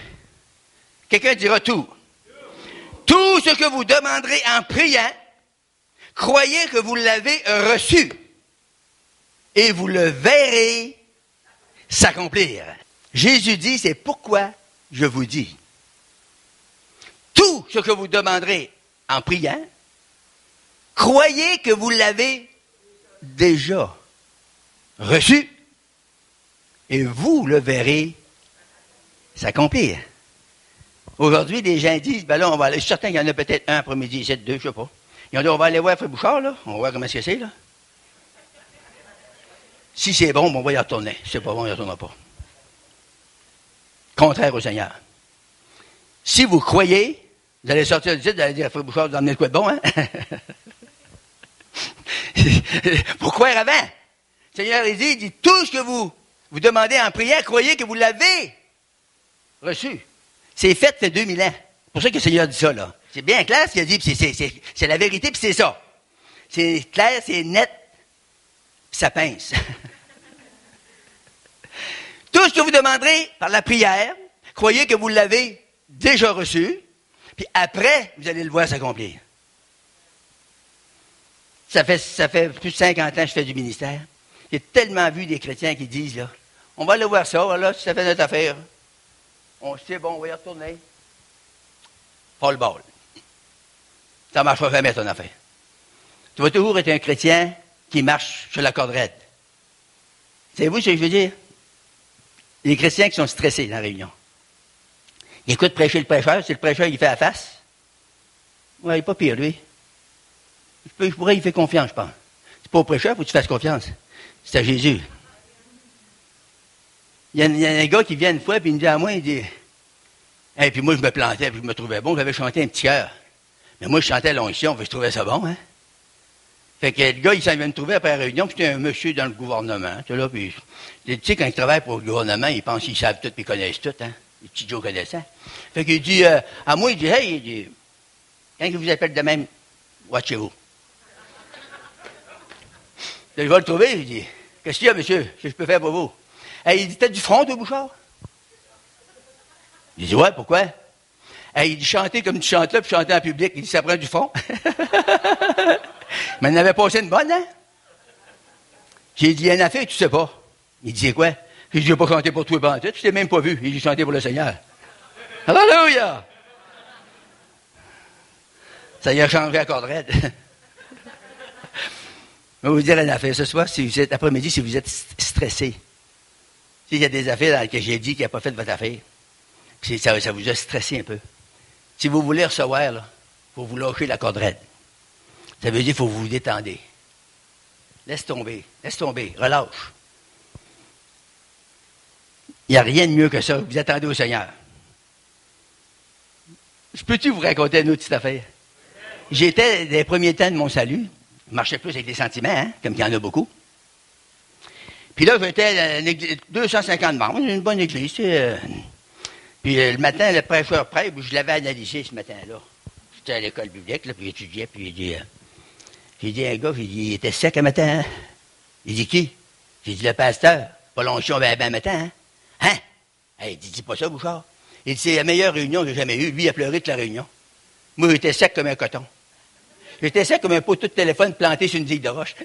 quelqu'un dira tout, tout ce que vous demanderez en priant, croyez que vous l'avez reçu et vous le verrez s'accomplir. Jésus dit, c'est pourquoi je vous dis. Tout ce que vous demanderez en priant, croyez que vous l'avez déjà reçu et vous le verrez s'accomplir. Aujourd'hui, les gens disent, ben là, on va aller, je suis certain qu'il y en a peut-être un après-midi, 7, 2, je sais pas. Ils ont dit, on va aller voir Frère Bouchard, là, on va voir comment c'est, là. Si c'est bon, on va y retourner. Si c'est pas bon, on y retournera pas. Contraire au Seigneur. Si vous croyez, vous allez sortir du site, vous allez dire, Frère Bouchard, vous emmenez de quoi de bon, hein? Pour croire avant. Le Seigneur, il dit, tout ce que vous demandez en prière, croyez que vous l'avez reçu. C'est fait 2000 ans. C'est pour ça que le Seigneur dit ça, là. C'est bien clair ce qu'il a dit, puis c'est la vérité, puis c'est ça. C'est clair, c'est net, puis ça pince. Tout ce que vous demanderez par la prière, croyez que vous l'avez déjà reçu, puis après, vous allez le voir s'accomplir. Ça fait plus de 50 ans que je fais du ministère. J'ai tellement vu des chrétiens qui disent, là, on va aller voir ça, là, si ça fait notre affaire. On sait, bon, on va y retourner. Pas le bol. Ça ne marchera jamais, ton affaire. Tu vas toujours être un chrétien qui marche sur la corde raide. Savez-vous ce que je veux dire? Les chrétiens qui sont stressés dans la réunion. Ils écoutent prêcher le prêcheur, c'est le prêcheur qui fait la face. Ouais, il n'est pas pire, lui. Je pourrais y faire confiance, je pense. C'est pas au prêcheur, il faut que tu fasses confiance. C'est à Jésus. Il y a un gars qui vient une fois, puis il me dit à moi, il dit, et puis moi, je me plantais, puis je me trouvais bon, j'avais chanté un petit cœur. Mais moi, je chantais l'onction, puis je trouvais ça bon, hein. Fait que le gars, il s'en vient me trouver après la réunion, puis c'était un monsieur dans le gouvernement, tu sais, là, puis, tu sais, quand il travaille pour le gouvernement, il pense qu'ils savent tout, puis ils connaissent tout, hein. Les petits Joe connaissants. Fait qu'il dit, à moi, il dit, hey, il dit, quand il vous appelle de même, watchez-vous. Je vais le trouver, je dis, qu'est-ce qu'il y a, monsieur? Qu'est-ce que je peux faire pour vous? Il dit, t'as du front, toi, Bouchard? Je dis, ouais, pourquoi? Il dit, chanter comme tu chantes là, puis chanter en public. Il dit, ça prend du fond. Mais il en avait passé une bonne, hein? J'ai dit, il y a une affaire que tu sais pas. Il dit, c'est quoi? J'ai dit, je n'ai pas chanté pour toi pendant tout, je t'ai même pas vu. J'ai chanté pour le Seigneur. Alléluia! Ça y a changé à corde raide. Je vais vous dire une affaire ce soir, si vous êtes, après-midi, si vous êtes stressé. S'il y a des affaires dans lesquelles j'ai dit qu'il n'a pas fait votre affaire, ça vous a stressé un peu. Si vous voulez recevoir, il faut vous lâcher la corde raide. Ça veut dire qu'il faut vous détendre. Laisse tomber, relâche. Il n'y a rien de mieux que ça. Vous attendez au Seigneur. Je peux-tu vous raconter une autre petite affaire? J'étais, dans les premiers temps de mon salut, je marchais plus avec des sentiments, hein, comme il y en a beaucoup. Puis là, j'étais à 250 membres, une bonne église. Puis le matin, le prêcheur prêche, je l'avais analysé ce matin-là. J'étais à l'école biblique, là, puis j'étudiais, puis j'ai dit à un gars, il était sec un matin, hein? Il dit qui? J'ai dit le pasteur. Pas longtemps, ben matin, hein? Il dit, dis pas ça, Bouchard. Il dit, c'est la meilleure réunion que j'ai jamais eue. Lui, il a pleuré toute la réunion. Moi, j'étais sec comme un coton. J'étais sec comme un poteau de téléphone planté sur une digue de roche.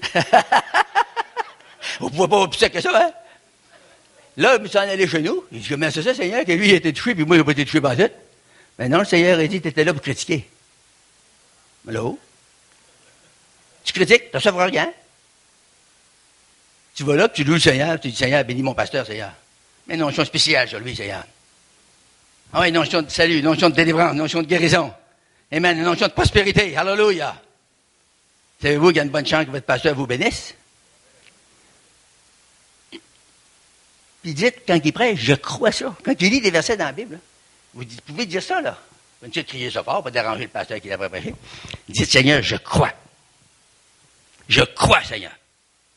On ne pouvait pas plus sec que ça, hein? Là, je me suis en allé chez nous. Il dit, comment c'est ça, Seigneur, que lui, il a été touché, puis moi, il n'a pas été touché par tout. Mais non, le Seigneur a dit, tu étais là pour critiquer. Mais là, tu critiques, tu ne recevras rien. Tu vas là, puis tu loues le Seigneur, tu dis, Seigneur, bénis mon pasteur, Seigneur. Mais une notion spéciale sur lui, Seigneur. Ah oui, une notion de salut, une notion de délivrance, une notion de guérison. Amen, une notion de prospérité. Alléluia. Savez-vous qu'il y a une bonne chance que votre pasteur vous bénisse? Puis dites, quand il prêche, je crois ça. Quand il lit des versets dans la Bible, vous pouvez dire ça, là. Vous ne crier ça fort, pas déranger le pasteur qui l'a prêché. Dites, Seigneur, je crois. Je crois, Seigneur.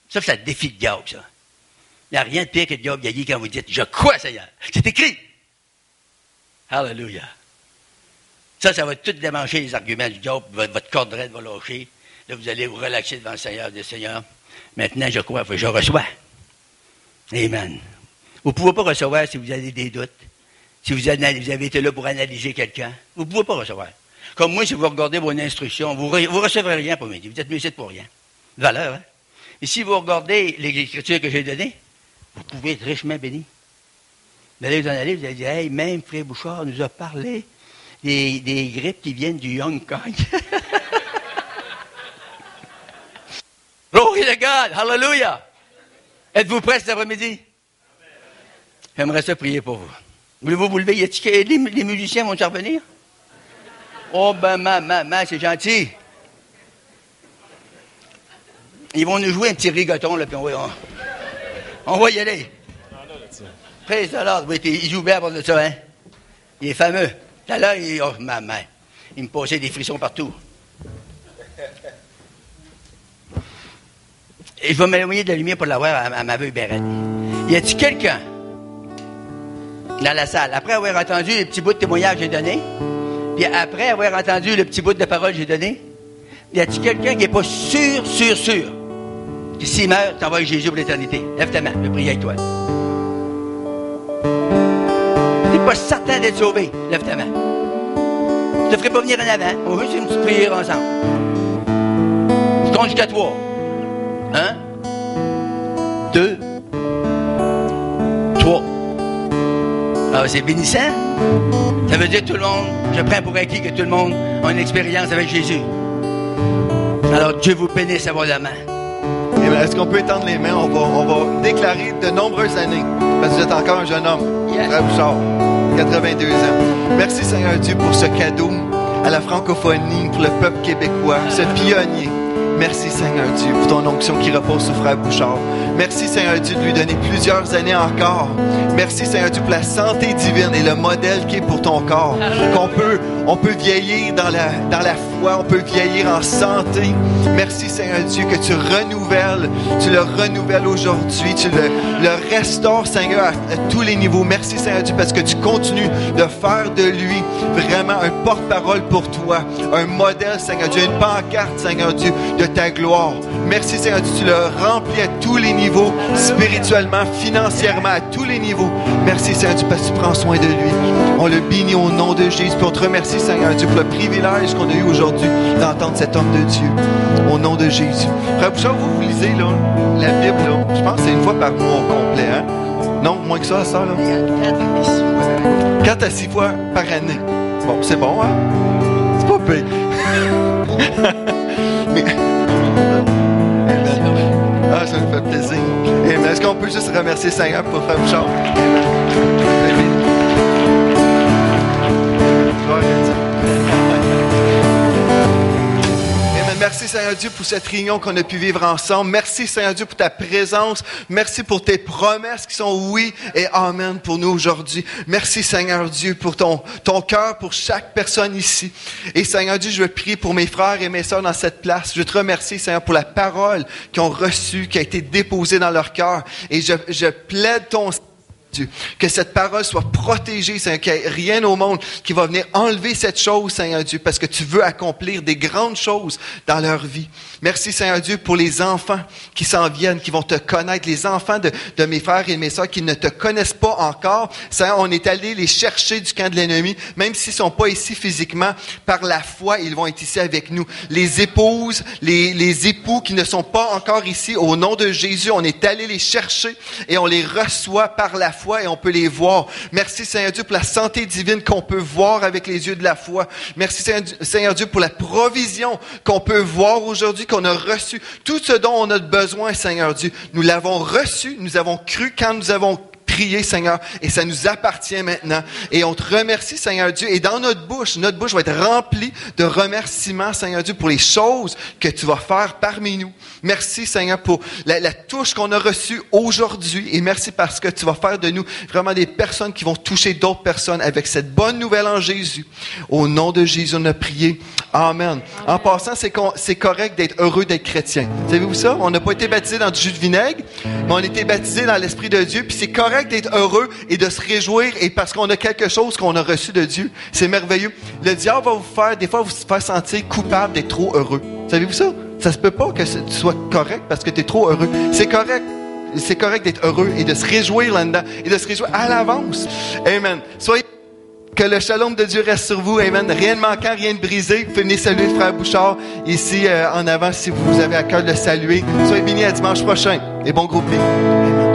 Ça défie le diable, ça. Il n'y a rien de pire que le diable gaillé quand vous dites, je crois, Seigneur. C'est écrit. Alléluia. Ça va tout démancher les arguments du diable. Votre corde raide va lâcher. Là, vous allez vous relaxer devant le Seigneur. Dire, Seigneur, maintenant, je crois, je reçois. Amen. Vous ne pouvez pas recevoir si vous avez des doutes. Si vous avez été là pour analyser quelqu'un. Vous ne pouvez pas recevoir. Comme moi, si vous regardez vos instructions, vous ne recevrez rien pour midi. Vous êtes mieux pour rien. Valeur, hein? Et si vous regardez les Écritures que j'ai données, vous pouvez être richement béni. Vous allez vous en aller, vous allez dire, hey, même Frère Bouchard nous a parlé des grippes qui viennent du Hong Kong. Glory to God! Hallelujah! Êtes-vous prêts cet après-midi? J'aimerais ça prier pour vous. Voulez-vous vous lever? Les musiciens vont revenir? Oh, ben, c'est gentil. Ils vont nous jouer un petit rigoton, là, puis on va y aller. Praise the Lord. Oui, il joue bien à part de ça, hein? Il est fameux. Tout à l'heure, il me posait des frissons partout. Et je vais m'éloigner de la lumière pour l'avoir à ma veuille Bérette. Y a-t-il quelqu'un dans la salle, après avoir entendu les petits bouts de témoignage que j'ai donné, puis après avoir entendu le petit bout de parole que j'ai donné, y a-t-il quelqu'un qui n'est pas sûr, que s'il meurt, t'envoies avec Jésus pour l'éternité? Lève ta main, je vais prier avec toi. Tu n'es pas certain d'être sauvé, lève ta main. Je ne te ferai pas venir en avant, on veut juste une petite prière ensemble. Je compte jusqu'à 3. 1, 2, 3. Ah, c'est bénissant. Ça veut dire que tout le monde, je prends pour acquis que tout le monde a une expérience avec Jésus. Alors, Dieu vous bénisse abondamment. Est-ce qu'on peut étendre les mains? On va déclarer de nombreuses années, parce que vous êtes encore un jeune homme, Frère Bouchard, 82 ans. Merci Seigneur Dieu pour ce cadeau à la francophonie, pour le peuple québécois, ce pionnier. Merci Seigneur Dieu pour ton onction qui repose sur Frère Bouchard. Merci, Seigneur Dieu, de lui donner plusieurs années encore. Merci, Seigneur Dieu, pour la santé divine et le modèle qui est pour ton corps. On peut vieillir dans la foi, on peut vieillir en santé. Merci, Seigneur Dieu, que tu le renouvelles aujourd'hui, tu le restaures, Seigneur, à tous les niveaux. Merci, Seigneur Dieu, parce que tu continues de faire de lui vraiment un porte-parole pour toi, un modèle, Seigneur Dieu, une pancarte, Seigneur Dieu, de ta gloire. Merci, Seigneur Dieu, tu le remplis à tous les niveaux, spirituellement, financièrement, à tous les niveaux. Merci, Seigneur Dieu, parce que tu prends soin de lui. On le bénit au nom de Jésus. Puis on te remercie, Seigneur Dieu, pour le privilège qu'on a eu aujourd'hui d'entendre cet homme de Dieu. Au nom de Jésus. Frère Bouchard, vous lisez là, la Bible, là, je pense que c'est une fois par mois au complet, hein? Non, moins que ça, là? 4 à 6 fois par année. Bon, c'est bon, hein? C'est pas pire. Mais... Ah, ça me fait plaisir. Amen. Est-ce qu'on peut juste remercier Seigneur pour Frère Bouchard? Amen. Gloire à Dieu. Merci, Seigneur Dieu, pour cette réunion qu'on a pu vivre ensemble. Merci, Seigneur Dieu, pour ta présence. Merci pour tes promesses qui sont oui et amen pour nous aujourd'hui. Merci, Seigneur Dieu, pour ton cœur, pour chaque personne ici. Et Seigneur Dieu, je veux prier pour mes frères et mes sœurs dans cette place. Je te remercie, Seigneur, pour la parole qu'ils ont reçue, qui a été déposée dans leur cœur. Et je plaide ton Dieu, que cette parole soit protégée, Seigneur, qu'il n'y ait rien au monde qui va venir enlever cette chose, Seigneur Dieu, parce que tu veux accomplir des grandes choses dans leur vie. Merci, Seigneur Dieu, pour les enfants qui s'en viennent, qui vont te connaître, les enfants de mes frères et mes sœurs qui ne te connaissent pas encore. Seigneur, on est allé les chercher du camp de l'ennemi, même s'ils ne sont pas ici physiquement, par la foi, ils vont être ici avec nous. Les épouses, les époux qui ne sont pas encore ici, au nom de Jésus, on est allé les chercher et on les reçoit par la foi et on peut les voir. Merci, Seigneur Dieu, pour la santé divine qu'on peut voir avec les yeux de la foi. Merci, Seigneur Dieu, pour la provision qu'on peut voir aujourd'hui, qu'on a reçu. Tout ce dont on a besoin, Seigneur Dieu, nous l'avons reçu, nous avons cru quand nous avons prié, Seigneur, et ça nous appartient maintenant. Et on te remercie, Seigneur Dieu. Et dans notre bouche va être remplie de remerciements, Seigneur Dieu, pour les choses que tu vas faire parmi nous. Merci, Seigneur, pour la touche qu'on a reçue aujourd'hui. Et merci parce que tu vas faire de nous vraiment des personnes qui vont toucher d'autres personnes avec cette bonne nouvelle en Jésus. Au nom de Jésus, on a prié. Amen. En passant, c'est correct d'être heureux d'être chrétien. Savez-vous ça? On n'a pas été baptisé dans du jus de vinaigre, mais on a été baptisé dans l'Esprit de Dieu. Puis c'est correct d'être heureux et de se réjouir et parce qu'on a quelque chose qu'on a reçu de Dieu. C'est merveilleux. Le diable va vous faire, des fois, vous faire sentir coupable d'être trop heureux. Savez-vous ça? Ça se peut pas que tu sois correct parce que tu es trop heureux. C'est correct. C'est correct d'être heureux et de se réjouir là-dedans et de se réjouir à l'avance. Amen. Soyez que le shalom de Dieu reste sur vous. Amen. Rien de manquant, rien de brisé. Vous pouvez venir saluer le frère Bouchard ici en avant si vous avez à cœur de le saluer. Soyez bénis à dimanche prochain et bon groupe. Amen.